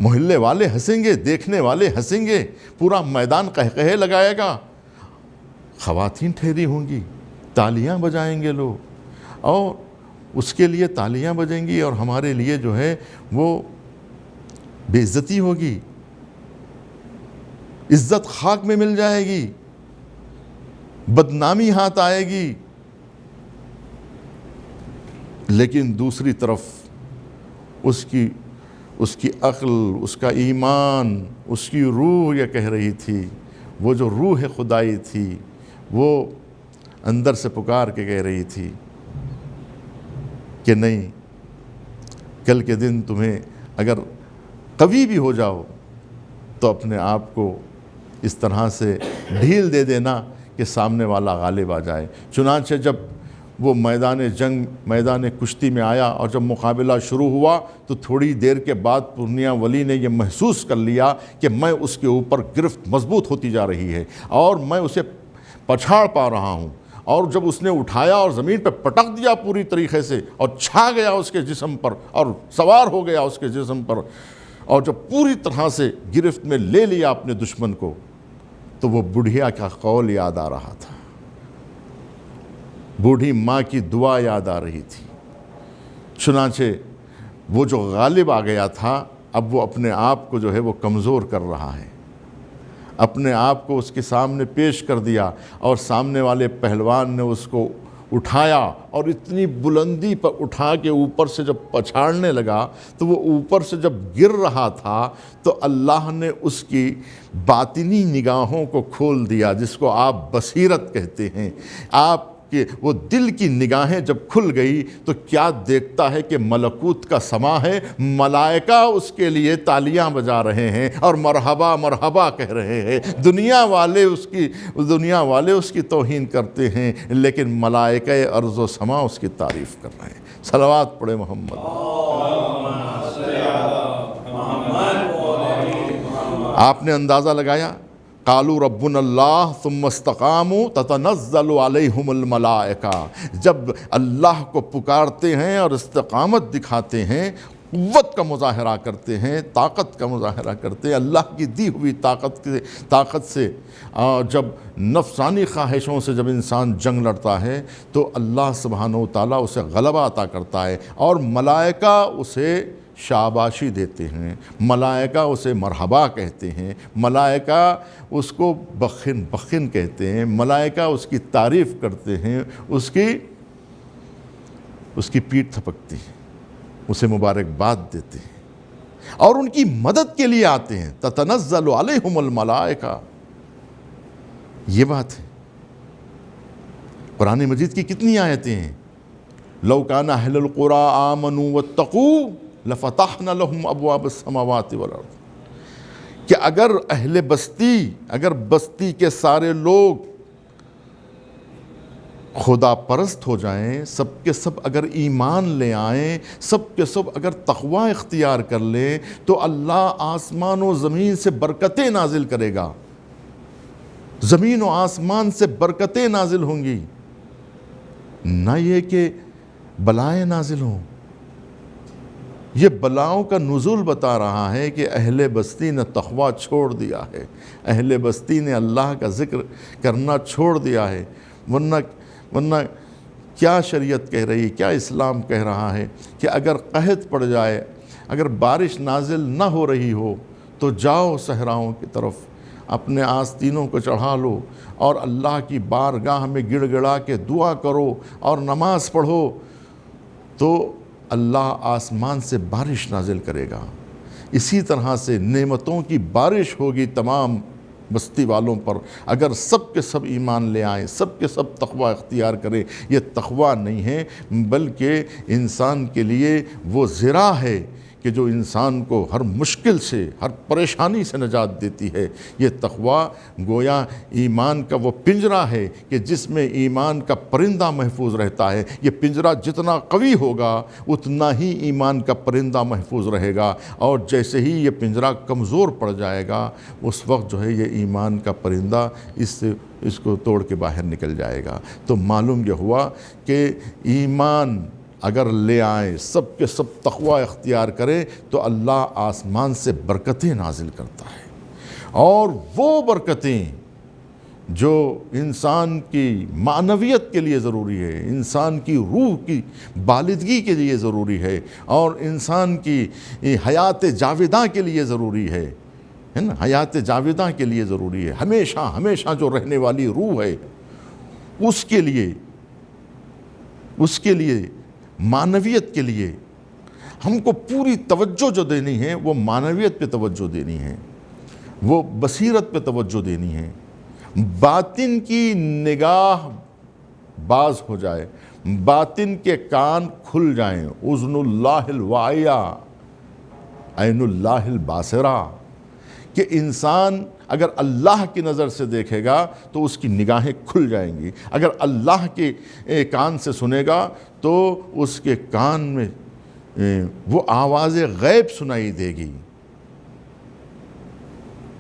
Speaker 2: محلے والے ہنسیں گے، دیکھنے والے ہنسیں گے، پورا میدان قہقہے لگائے گا، خواتین ٹھہری ہوں گی، تالیاں بجائیں گے لوگ، اور اس کے لیے تالیاں بجیں گی اور ہمارے لیے جو ہے وہ بے عزتی ہوگی، عزت خاک میں مل جائے گی، بدنامی ہاتھ آئے گی۔ لیکن دوسری طرف اس کی عقل، اس کا ایمان، اس کی روح یہ کہہ رہی تھی، وہ جو روح خدائی تھی وہ اندر سے پکار کے کہہ رہی تھی کہ نہیں، کل کے دن تمہیں اگر قوی بھی ہو جاؤ تو اپنے آپ کو اس طرح سے ڈھیل دے دینا کہ سامنے والا غالب آ جائے۔ چنانچہ جب وہ میدان کشتی میں آیا اور جب مقابلہ شروع ہوا تو تھوڑی دیر کے بعد پورنیا ولی نے یہ محسوس کر لیا کہ میں اس کے اوپر گرفت مضبوط ہوتی جا رہی ہے اور میں اسے پچھاڑ پا رہا ہوں، اور جب اس نے اٹھایا اور زمین پہ پٹک دیا پوری طریقے سے اور چھا گیا اس کے جسم پر اور سوار ہو گیا اس کے جسم پر، اور جب پوری طرح سے گرفت میں لے لیا اپنے دشمن کو، تو وہ بڑھیا کا قول یاد آ رہا تھا، بوڑھی ماں کی دعا یاد آ رہی تھی۔ چنانچہ وہ جو غالب آ گیا تھا اب وہ اپنے آپ کو جو ہے وہ کمزور کر رہا ہے، اپنے آپ کو اس کے سامنے پیش کر دیا، اور سامنے والے پہلوان نے اس کو اٹھایا اور اتنی بلندی پر اٹھا کے اوپر سے جب پچھاڑنے لگا تو وہ اوپر سے جب گر رہا تھا تو اللہ نے اس کی باطنی نگاہوں کو کھول دیا، جس کو آپ بصیرت کہتے ہیں۔ آپ کہ وہ دل کی نگاہیں جب کھل گئی تو کیا دیکھتا ہے کہ ملکوت کا سما ہے، ملائکہ اس کے لیے تالیاں بجا رہے ہیں اور مرحبا مرحبا کہہ رہے ہیں۔ دنیا والے اس کی توہین کرتے ہیں، لیکن ملائکہ ارض و سما اس کی تعریف کر رہے ہیں۔ صلوات پڑھے محمد۔ آپ نے اندازہ لگایا، قالوا ربنا اللہ ثم استقاموا تتنزل علیہم الملائکہ، جب اللہ کو پکارتے ہیں اور استقامت دکھاتے ہیں، قوت کا مظاہرہ کرتے ہیں، طاقت کا مظاہرہ کرتے ہیں، اللہ کی دی ہوئی طاقت سے جب نفسانی خواہشوں سے جب انسان جنگ لڑتا ہے تو اللہ سبحانہ و تعالیٰ اسے غلبہ عطا کرتا ہے، اور ملائکہ اسے شاباشی دیتے ہیں، ملائکہ اسے مرحبا کہتے ہیں، ملائکہ اس کو بخن بخن کہتے ہیں، ملائکہ اس کی تعریف کرتے ہیں، اس کی پیٹھ تھپکتی ہیں، اسے مبارکباد دیتے ہیں اور ان کی مدد کے لیے آتے ہیں۔ تتنزل علیہم الملائکہ، یہ بات ہے۔ قرآن مجید کی کتنی آیتیں ہیں، لو کان اہل القریٰ آمنوا واتقوا لفتحنا لهم ابواب السماوات والارض، کہ اگر بستی کے سارے لوگ خدا پرست ہو جائیں، سب کے سب اگر ایمان لے آئیں، سب کے سب اگر تقوی اختیار کر لیں، تو اللہ آسمان و زمین سے برکتیں نازل کرے گا، زمین و آسمان سے برکتیں نازل ہوں گی، نہ یہ کہ بلائیں نازل ہوں۔ یہ بلاؤں کا نزول بتا رہا ہے کہ اہل بستی نے تقوی چھوڑ دیا ہے، اہل بستی نے اللہ کا ذکر کرنا چھوڑ دیا ہے۔ ورنہ کیا شریعت کہہ رہی ہے، کیا اسلام کہہ رہا ہے کہ اگر قحط پڑ جائے، اگر بارش نازل نہ ہو رہی ہو تو جاؤ صحراؤں کی طرف، اپنے آستینوں کو چڑھا لو اور اللہ کی بارگاہ میں گڑ گڑا کے دعا کرو اور نماز پڑھو، تو اللہ آسمان سے بارش نازل کرے گا۔ اسی طرح سے نعمتوں کی بارش ہوگی تمام بستی والوں پر، اگر سب کے سب ایمان لے آئیں، سب کے سب تقوی اختیار کریں۔ یہ تقوی نہیں ہے بلکہ انسان کے لیے وہ ذرا ہے کہ جو انسان کو ہر مشکل سے، ہر پریشانی سے نجات دیتی ہے۔ یہ تقوی گویا ایمان کا وہ پنجرہ ہے کہ جس میں ایمان کا پرندہ محفوظ رہتا ہے۔ یہ پنجرہ جتنا قوی ہوگا اتنا ہی ایمان کا پرندہ محفوظ رہے گا، اور جیسے ہی یہ پنجرہ کمزور پڑ جائے گا اس وقت جو ہے یہ ایمان کا پرندہ اس کو توڑ کے باہر نکل جائے گا۔ تو معلوم یہ ہوا کہ ایمان اگر لے آئیں، سب کے سب تقوی اختیار کریں، تو اللہ آسمان سے برکتیں نازل کرتا ہے، اور وہ برکتیں جو انسان کی معنویت کے لیے ضروری ہے، انسان کی روح کی بالدگی کے لیے ضروری ہے، اور انسان کی حیات جاوداں کے لیے ضروری ہے نا، حیات جاوداں کے لیے ضروری ہے، ہمیشہ ہمیشہ جو رہنے والی روح ہے اس کے لیے معنویت کے لیے ہم کو پوری توجہ جو دینی ہے، وہ معنویت پہ توجہ دینی ہے، وہ بصیرت پہ توجہ دینی ہے، باطن کی نگاہ باز ہو جائے، باطن کے کان کھل جائیں، اذن اللہ الواعیہ عین اللہ الباصرہ، کہ انسان اگر اللہ کی نظر سے دیکھے گا تو اس کی نگاہیں کھل جائیں گی، اگر اللہ کے کان سے سنے گا تو اس کے کان میں وہ آواز غیب سنائی دے گی،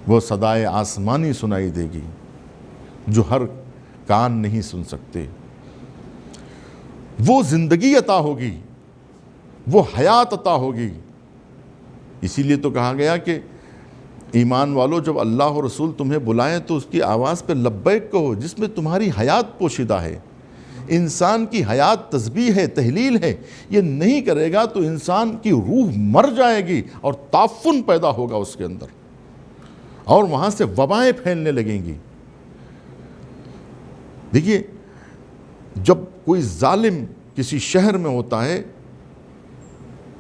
Speaker 2: وہ صدائے آسمانی سنائی دے گی جو ہر کان نہیں سن سکتے، وہ زندگی عطا ہوگی، وہ حیات عطا ہوگی۔ اسی لیے تو کہا گیا کہ ایمان والو جب اللہ اور رسول تمہیں بلائیں تو اس کی آواز پہ لبیک کہو، جس میں تمہاری حیات پوشیدہ ہے۔ انسان کی حیات تسبیح ہے، تحلیل ہے، یہ نہیں کرے گا تو انسان کی روح مر جائے گی اور تعفن پیدا ہوگا اس کے اندر، اور وہاں سے وبائیں پھیلنے لگیں گی۔ دیکھیے، جب کوئی ظالم کسی شہر میں ہوتا ہے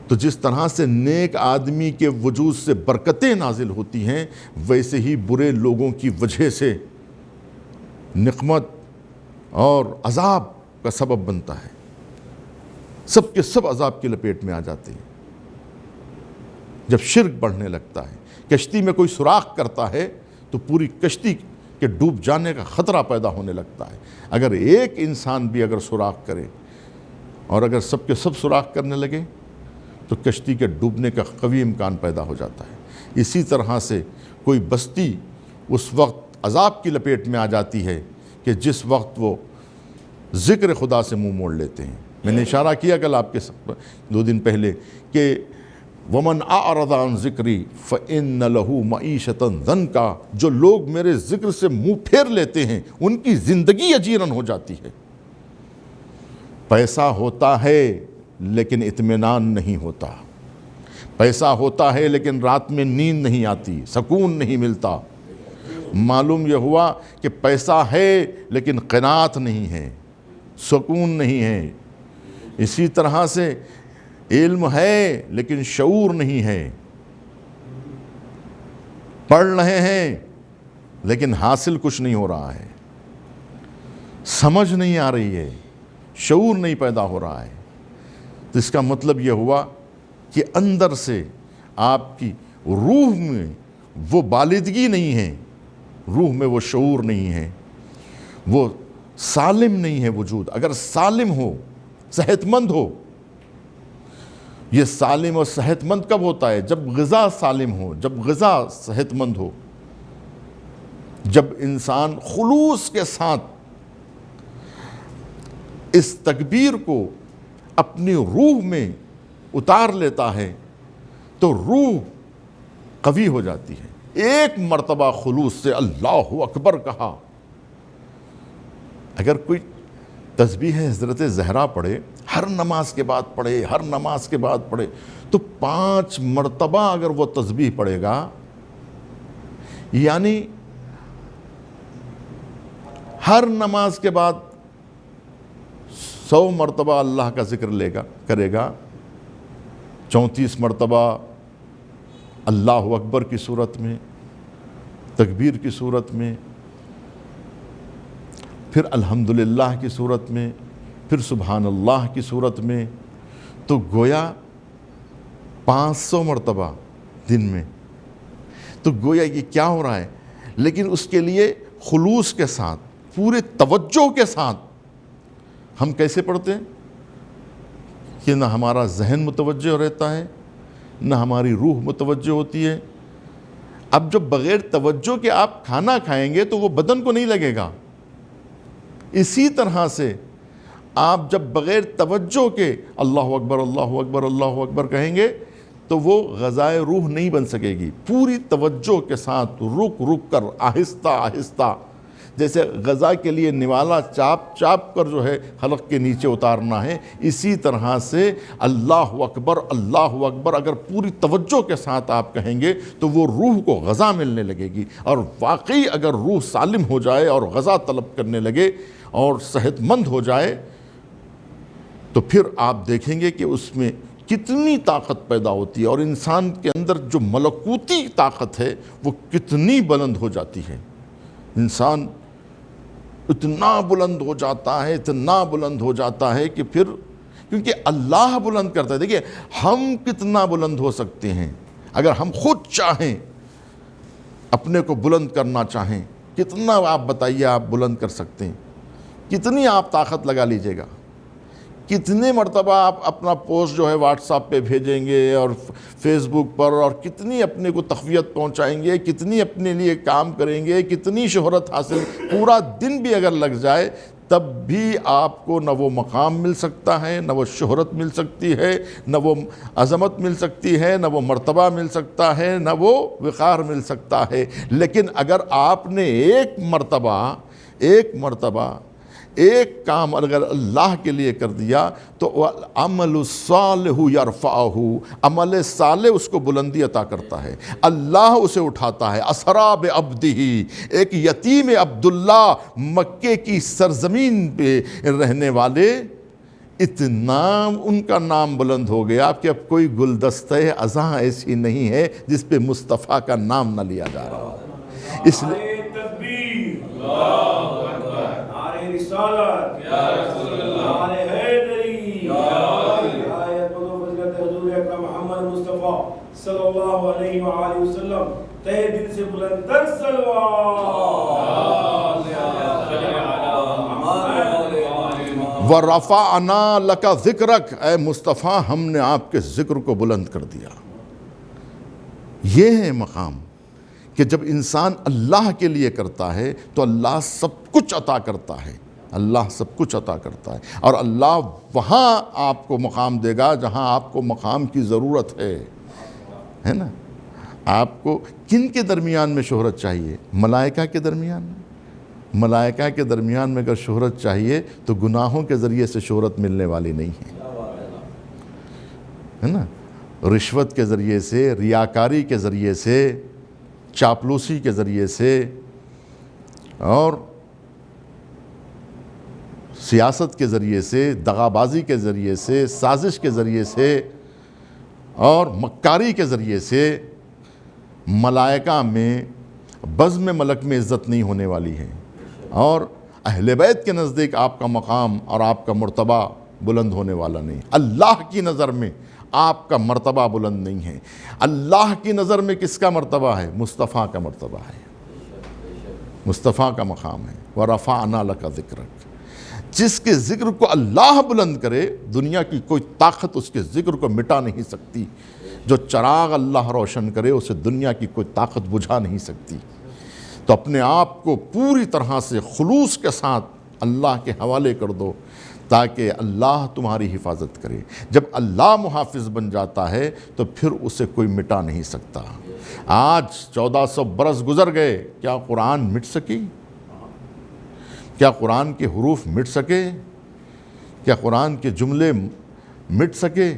Speaker 2: تو جس طرح سے نیک آدمی کے وجود سے برکتیں نازل ہوتی ہیں، ویسے ہی برے لوگوں کی وجہ سے نقمت اور عذاب کا سبب بنتا ہے، سب کے سب عذاب کی لپیٹ میں آ جاتے ہیں۔ جب شرک بڑھنے لگتا ہے، کشتی میں کوئی سوراخ کرتا ہے تو پوری کشتی کے ڈوب جانے کا خطرہ پیدا ہونے لگتا ہے۔ اگر ایک انسان بھی اگر سوراخ کرے اور اگر سب کے سب سوراخ کرنے لگے تو کشتی کے ڈوبنے کا قوی امکان پیدا ہو جاتا ہے۔ اسی طرح سے کوئی بستی اس وقت عذاب کی لپیٹ میں آ جاتی ہے کہ جس وقت وہ ذکر خدا سے منہ موڑ لیتے ہیں۔ میں نے اشارہ کیا کل آپ کے 2 دن پہلے کہ وَمَنْ أَعْرَضَ عَنْ ذِكْرِي فَإِنَّ لَهُ مَعِيشَةً ضَنْكَ، جو لوگ میرے ذکر سے منہ پھیر لیتے ہیں ان کی زندگی اجیرن ہو جاتی ہے۔ پیسہ ہوتا ہے لیکن اطمینان نہیں ہوتا، پیسہ ہوتا ہے لیکن رات میں نیند نہیں آتی، سکون نہیں ملتا۔ معلوم یہ ہوا کہ پیسہ ہے لیکن قناعت نہیں ہے، سکون نہیں ہے۔ اسی طرح سے علم ہے لیکن شعور نہیں ہے، پڑھ رہے ہیں لیکن حاصل کچھ نہیں ہو رہا ہے، سمجھ نہیں آ رہی ہے، شعور نہیں پیدا ہو رہا ہے۔ تو اس کا مطلب یہ ہوا کہ اندر سے آپ کی روح میں وہ بالدگی نہیں ہے، روح میں وہ شعور نہیں ہے، وہ سالم نہیں ہے وجود۔ اگر سالم ہو، صحت مند ہو، یہ سالم اور صحت مند کب ہوتا ہے؟ جب غذا سالم ہو، جب غذا صحت مند ہو، جب انسان خلوص کے ساتھ اس تکبیر کو اپنی روح میں اتار لیتا ہے تو روح قوی ہو جاتی ہے۔ ایک مرتبہ خلوص سے اللہ اکبر کہا۔ اگر کوئی تسبیح حضرت زہرا پڑھے، ہر نماز کے بعد پڑھے، ہر نماز کے بعد پڑھے، تو 5 مرتبہ اگر وہ تسبیح پڑھے گا، یعنی ہر نماز کے بعد 100 مرتبہ اللہ کا ذکر کرے گا، 34 مرتبہ اللہ اکبر کی صورت میں، تکبیر کی صورت میں، پھر الحمدللہ کی صورت میں، پھر سبحان اللہ کی صورت میں، تو گویا 500 مرتبہ دن میں۔ تو گویا یہ کیا ہو رہا ہے؟ لیکن اس کے لیے خلوص کے ساتھ، پورے توجہ کے ساتھ ہم کیسے پڑھتے ہیں کہ نہ ہمارا ذہن متوجہ رہتا ہے، نہ ہماری روح متوجہ ہوتی ہے۔ اب جب بغیر توجہ کے آپ کھانا کھائیں گے تو وہ بدن کو نہیں لگے گا۔ اسی طرح سے آپ جب بغیر توجہ کے اللہ اکبر اللہ اکبر اللہ اکبر کہیں گے تو وہ غذائے روح نہیں بن سکے گی۔ پوری توجہ کے ساتھ رک رک کر آہستہ آہستہ، جیسے غذا کے لیے نوالا چاپ چاپ کر جو ہے حلق کے نیچے اتارنا ہے، اسی طرح سے اللہ اکبر اگر پوری توجہ کے ساتھ آپ کہیں گے تو وہ روح کو غذا ملنے لگے گی۔ اور واقعی اگر روح سالم ہو جائے اور غذا طلب کرنے لگے اور صحت مند ہو جائے تو پھر آپ دیکھیں گے کہ اس میں کتنی طاقت پیدا ہوتی ہے، اور انسان کے اندر جو ملکوتی طاقت ہے وہ کتنی بلند ہو جاتی ہے۔ انسان اتنا بلند ہو جاتا ہے، اتنا بلند ہو جاتا ہے کہ پھر، کیونکہ اللہ بلند کرتا ہے۔ دیکھیے ہم کتنا بلند ہو سکتے ہیں اگر ہم خود چاہیں، اپنے کو بلند کرنا چاہیں، کتنا آپ بتائیے آپ بلند کر سکتے ہیں؟ کتنی آپ طاقت لگا لیجئے گا؟ کتنے مرتبہ آپ اپنا پوسٹ جو ہے واٹس ایپ پہ بھیجیں گے اور فیس بک پر، اور کتنی اپنے کو تقویت پہنچائیں گے، کتنی اپنے لیے کام کریں گے، کتنی شہرت حاصل، پورا دن بھی اگر لگ جائے تب بھی آپ کو نہ وہ مقام مل سکتا ہے، نہ وہ شہرت مل سکتی ہے، نہ وہ عظمت مل سکتی ہے، نہ وہ مرتبہ مل سکتا ہے، نہ وہ وقار مل سکتا ہے۔ لیکن اگر آپ نے ایک مرتبہ ایک کام اگر اللہ کے لیے کر دیا تو عمل الصالح یرفعہ، عمل صالح اس کو بلندی عطا کرتا ہے، اللہ اسے اٹھاتا ہے۔ اسرا بعبدہ، ایک یتیم عبداللہ مکے کی سرزمین پہ رہنے والے، اتنا ان کا نام بلند ہو گیا کہ اب کوئی گلدستہ ازاں ایسی نہیں ہے جس پہ مصطفیٰ کا نام نہ لیا جا رہا ہو۔ اس لیے
Speaker 1: رسالت یا رسول اللہ حیدری حضور اکرم محمد مصطفیٰ صلی اللہ علیہ وآلہ وسلم، تہ دل سے بلند تر
Speaker 2: وَرَفَعْنَا لَكَ ذِكْرَكَ، اے مصطفیٰ ہم نے آپ کے ذکر کو بلند کر دیا۔ یہ ہے مقام کہ جب انسان اللہ کے لیے کرتا ہے تو اللہ سب کچھ عطا کرتا ہے، اللہ سب کچھ عطا کرتا ہے، اور اللہ وہاں آپ کو مقام دے گا جہاں آپ کو مقام کی ضرورت ہے نا۔ آپ کو کن کے درمیان میں شہرت چاہیے؟ ملائکہ کے درمیان میں۔ ملائکہ کے درمیان میں اگر شہرت چاہیے تو گناہوں کے ذریعے سے شہرت ملنے والی نہیں ہے نا۔ رشوت کے ذریعے سے، ریاکاری کے ذریعے سے، چاپلوسی کے ذریعے سے، اور سیاست کے ذریعے سے، دغابازی کے ذریعے سے، سازش کے ذریعے سے اور مکاری کے ذریعے سے ملائکہ میں، بزم ملک میں عزت نہیں ہونے والی ہے، اور اہل بیت کے نزدیک آپ کا مقام اور آپ کا مرتبہ بلند ہونے والا نہیں۔ اللہ کی نظر میں آپ کا مرتبہ بلند نہیں ہے۔ اللہ کی نظر میں کس کا مرتبہ ہے؟ مصطفیٰ کا مرتبہ ہے، مصطفیٰ کا مقام ہے۔ وَرَفَعْنَا لَكَ ذِكْرَكَ، جس کے ذکر کو اللہ بلند کرے دنیا کی کوئی طاقت اس کے ذکر کو مٹا نہیں سکتی۔ جو چراغ اللہ روشن کرے اسے دنیا کی کوئی طاقت بجھا نہیں سکتی۔ تو اپنے آپ کو پوری طرح سے خلوص کے ساتھ اللہ کے حوالے کر دو تاکہ اللہ تمہاری حفاظت کرے۔ جب اللہ محافظ بن جاتا ہے تو پھر اسے کوئی مٹا نہیں سکتا۔ آج 1400 برس گزر گئے، کیا قرآن مٹ سکی؟ کیا قرآن کے حروف مٹ سکے؟ کیا قرآن کے جملے مٹ سکے؟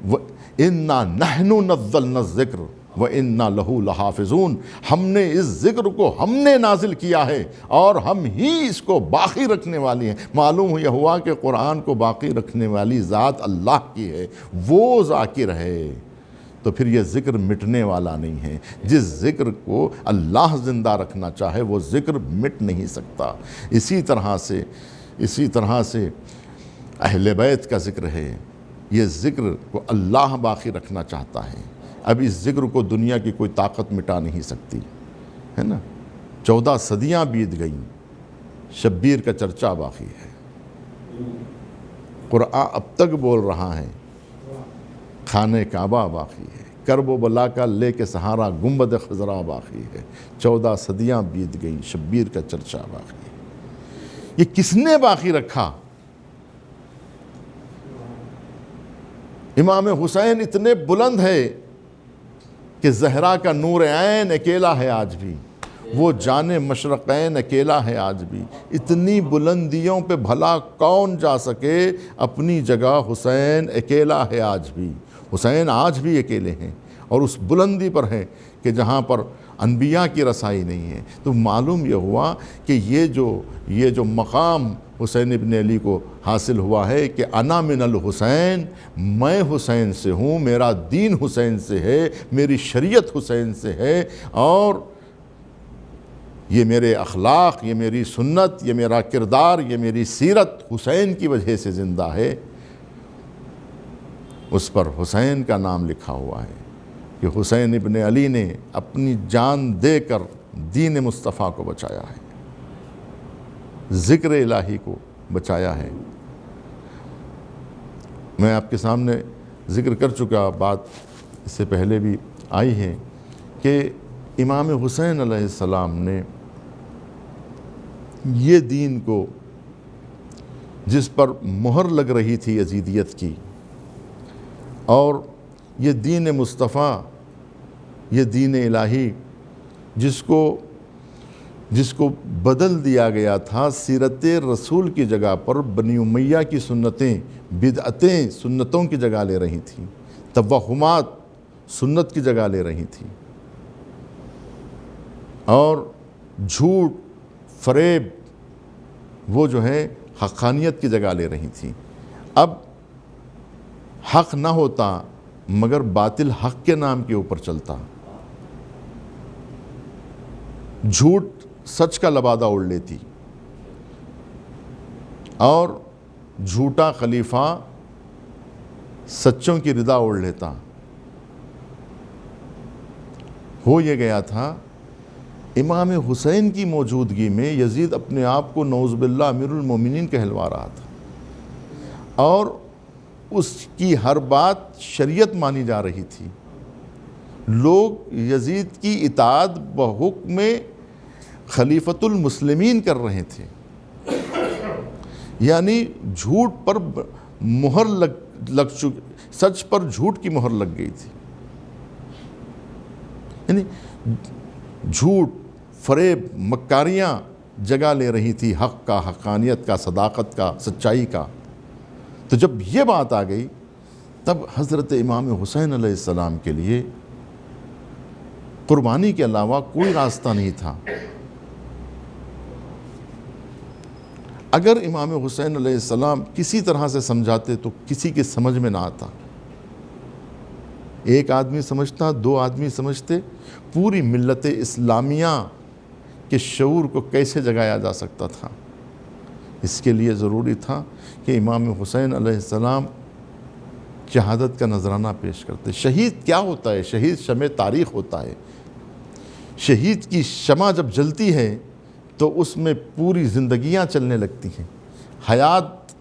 Speaker 2: وَإِنَّا نَحْنُ نَزَّلْنَا الذِّكْرَ وَإِنَّا لَهُ لَحَافِظُونَ، ہم نے اس ذکر کو ہم نے نازل کیا ہے اور ہم ہی اس کو باقی رکھنے والی ہیں۔ معلوم یہ ہوا کہ قرآن کو باقی رکھنے والی ذات اللہ کی ہے، وہ ذاکر ہے، تو پھر یہ ذکر مٹنے والا نہیں ہے۔ جس ذکر کو اللہ زندہ رکھنا چاہے وہ ذکر مٹ نہیں سکتا۔ اسی طرح سے اہل بیت کا ذکر ہے، یہ ذکر کو اللہ باقی رکھنا چاہتا ہے۔ اب اس ذکر کو دنیا کی کوئی طاقت مٹا نہیں سکتی، ہے نا۔ 14 صدیاں بیت گئیں، شبیر کا چرچا باقی ہے، قرآن اب تک بول رہا ہے، خانہ کعبہ باقی ہے، کرب و بلا کا لے کے سہارا گنبد خضرا باقی ہے۔ 14 صدیاں بیت گئیں، شبیر کا چرچا باقی ہے۔ یہ کس نے باقی رکھا؟ امام حسین اتنے بلند ہے کہ زہرا کا نور عین اکیلا ہے آج بھی، وہ جان مشرقین اکیلا ہے آج بھی۔ اتنی بلندیوں پہ بھلا کون جا سکے؟ اپنی جگہ حسین اکیلا ہے آج بھی، حسین آج بھی اکیلے ہیں اور اس بلندی پر ہیں کہ جہاں پر انبیاء کی رسائی نہیں ہے۔ تو معلوم یہ ہوا کہ یہ جو مقام حسین ابن علی کو حاصل ہوا ہے کہ انا من الحسین، میں حسین سے ہوں، میرا دین حسین سے ہے، میری شریعت حسین سے ہے، اور یہ میرے اخلاق، یہ میری سنت، یہ میرا کردار، یہ میری سیرت حسین کی وجہ سے زندہ ہے۔ اس پر حسین کا نام لکھا ہوا ہے کہ حسین ابن علی نے اپنی جان دے کر دین مصطفیٰ کو بچایا ہے، ذکر الہی کو بچایا ہے۔ میں آپ کے سامنے ذکر کر چکا، بات اس سے پہلے بھی آئی ہے کہ امام حسین علیہ السلام نے یہ دین کو، جس پر مہر لگ رہی تھی یزیدیت کی، اور یہ دین مصطفیٰ، یہ دین الہی جس کو بدل دیا گیا تھا، سیرت رسول کی جگہ پر بنی امیہ کی سنتیں، بدعتیں سنتوں کی جگہ لے رہی تھیں، توہمات سنت کی جگہ لے رہی تھیں، اور جھوٹ فریب وہ جو ہے حقانیت کی جگہ لے رہی تھیں۔ اب حق نہ ہوتا مگر باطل حق کے نام کے اوپر چلتا، جھوٹ سچ کا لبادہ اوڑھ لیتی، اور جھوٹا خلیفہ سچوں کی ردا اوڑھ لیتا۔ ہو یہ گیا تھا امام حسین کی موجودگی میں یزید اپنے آپ کو نعوذ باللہ امیر المومنین کہلوا رہا تھا، اور اس کی ہر بات شریعت مانی جا رہی تھی۔ لوگ یزید کی اطاعت بحکم خلیفۃ المسلمین کر رہے تھے، یعنی جھوٹ پر مہر لگ چکی، سچ پر جھوٹ کی مہر لگ گئی تھی، یعنی جھوٹ فریب مکاریاں جگہ لے رہی تھی حق کا، حقانیت کا، صداقت کا، سچائی کا۔ تو جب یہ بات آ گئی تب حضرت امام حسین علیہ السلام کے لیے قربانی کے علاوہ کوئی راستہ نہیں تھا۔ اگر امام حسین علیہ السلام کسی طرح سے سمجھاتے تو کسی کے سمجھ میں نہ آتا، ایک آدمی سمجھتا، 2 آدمی سمجھتے، پوری ملت اسلامیہ کے شعور کو کیسے جگایا جا سکتا تھا۔ اس کے لیے ضروری تھا کہ امام حسین علیہ السلام شہادت کا نذرانہ پیش کرتے. شہید کیا ہوتا ہے؟ شہید شمع تاریخ ہوتا ہے. شہید کی شمع جب جلتی ہے تو اس میں پوری زندگیاں چلنے لگتی ہیں، حیات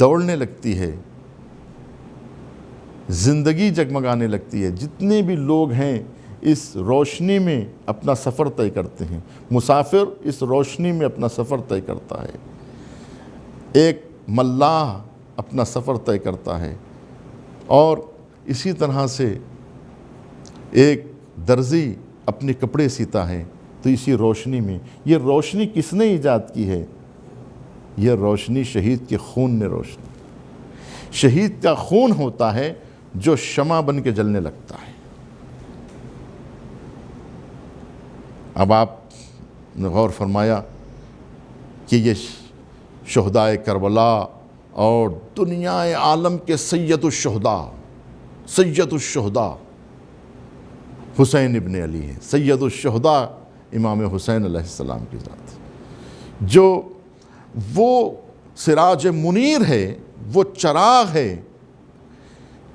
Speaker 2: دوڑنے لگتی ہے، زندگی جگمگانے لگتی ہے. جتنے بھی لوگ ہیں اس روشنی میں اپنا سفر طے کرتے ہیں. مسافر اس روشنی میں اپنا سفر طے کرتا ہے. ایک ملاح اپنا سفر طے کرتا ہے، اور اسی طرح سے ایک درزی اپنے کپڑے سیتا ہے. تو اسی روشنی میں، یہ روشنی کس نے ایجاد کی ہے؟ یہ روشنی شہید کے خون نے روشنی. شہید کا خون ہوتا ہے جو شمع بن کے جلنے لگتا ہے. اب آپ نے غور فرمایا کہ یہ شہدائے کربلا اور دنیا عالم کے سید الشہداء حسین ابن علی ہیں. سید الشہداء امام حسین علیہ السلام کی ذات، جو وہ سراج منیر ہے، وہ چراغ ہے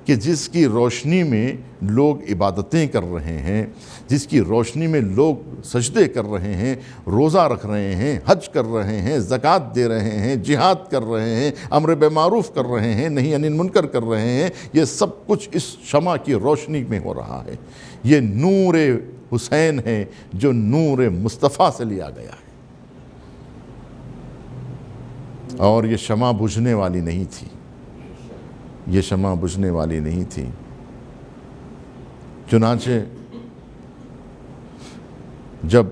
Speaker 2: کہ جس کی روشنی میں لوگ عبادتیں کر رہے ہیں، جس کی روشنی میں لوگ سجدے کر رہے ہیں، روزہ رکھ رہے ہیں، حج کر رہے ہیں، زکوٰۃ دے رہے ہیں، جہاد کر رہے ہیں، امر بالمعروف کر رہے ہیں، نہی عن المنکر کر رہے ہیں. یہ سب کچھ اس شمع کی روشنی میں ہو رہا ہے. یہ نور حسین ہے جو نور مصطفیٰ سے لیا گیا ہے. اور یہ شمع بجھنے والی نہیں تھی، یہ شمع بجھنے والی نہیں تھی. چنانچہ جب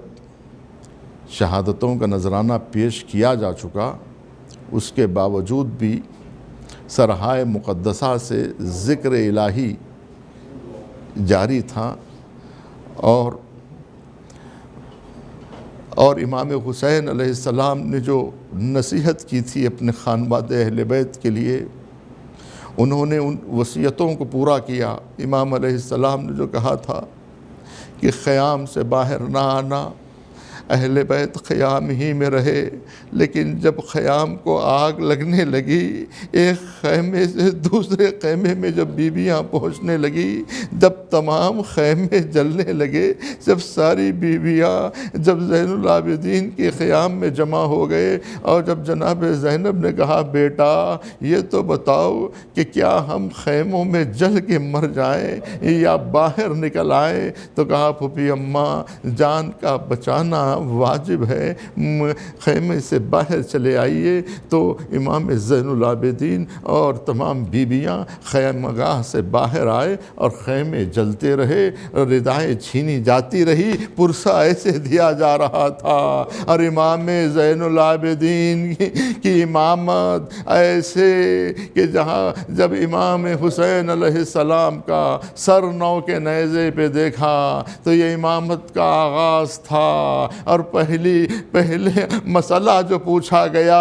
Speaker 2: شہادتوں کا نذرانہ پیش کیا جا چکا، اس کے باوجود بھی سرحائے مقدسہ سے ذکر الہی جاری تھا، اور امام حسین علیہ السلام نے جو نصیحت کی تھی اپنے خانواد اہل بیت کے لیے، انہوں نے ان وصیتوں کو پورا کیا. امام علیہ السلام نے جو کہا تھا کہ خیام سے باہر نہ آنا، اہل بیت خیام ہی میں رہے، لیکن جب خیام کو آگ لگنے لگی، ایک خیمے سے دوسرے خیمے میں جب بیویاں پہنچنے لگی، جب تمام خیمے جلنے لگے، جب ساری بیویاں جب زین العابدین کے خیام میں جمع ہو گئے، اور جب جناب زینب نے کہا بیٹا یہ تو بتاؤ کہ کیا ہم خیموں میں جل کے مر جائیں یا باہر نکل آئیں، تو کہا پھوپھی اماں جان کا بچانا واجب ہے، خیمے سے باہر چلے آئیے. تو امام زین العابدین اور تمام بیویاں خیمہ گاہ سے باہر آئے اور خیمے جلتے رہے، ردائیں چھینی جاتی رہی، پرسہ ایسے دیا جا رہا تھا. اور امام زین العابدین کی امامت ایسے کہ جہاں جب امام حسین علیہ السلام کا سر نو کے نیزے پہ دیکھا تو یہ امامت کا آغاز تھا. اور پہلے مسئلہ جو پوچھا گیا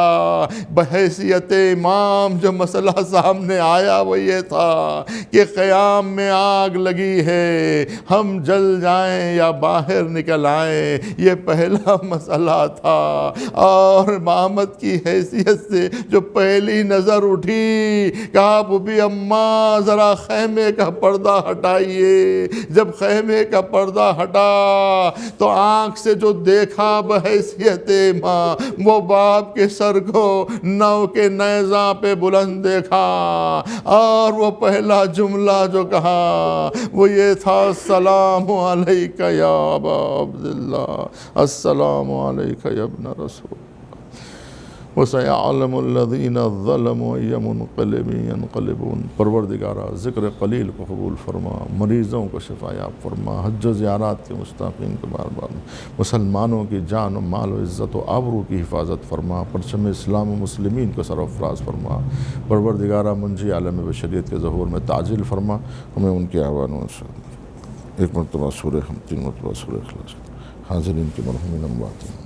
Speaker 2: بحیثیت امام، جو مسئلہ سامنے آیا وہ یہ تھا کہ قیام میں آگ لگی ہے، ہم جل جائیں یا باہر نکل آئیں. یہ پہلا مسئلہ تھا. اور امامت کی حیثیت سے جو پہلی نظر اٹھی، کہا پھوپھی اماں ذرا خیمے کا پردہ ہٹائیے. جب خیمے کا پردہ ہٹا تو آنکھ سے جو دیکھا بحیثیت ماں، وہ باپ کے سر کو نو کے نیزاں پہ بلند دیکھا. اور وہ پہلا جملہ جو کہا وہ یہ تھا، السلام علیک یا ابا عبداللہ، السلام علیک یا ابن رسول، وَسَيَعْلَمُ الَّذِينَ ظَلَمُوا أَيَّ مُنْقَلِبٍ يَنْقَلِبُونَ. پروردگارہ ذکر قلیل کو قبول فرما، مریضوں کو شفا یاب فرما، حج و زیارات کے مستحقین کو بار بار، مسلمانوں کی جان و مال و عزت و آبرو کی حفاظت فرما، پرچم اسلام و مسلمین کو سرفراز فرما. پروردگارہ منجی عالم بشریت کے ظہور میں تعجیل فرما. ہمیں ان کے اعوانوں سے ایک مرتبہ سورہ ہم 3 مرتبہ سورہ اخلاص. حاضرین کی مرحومین اموات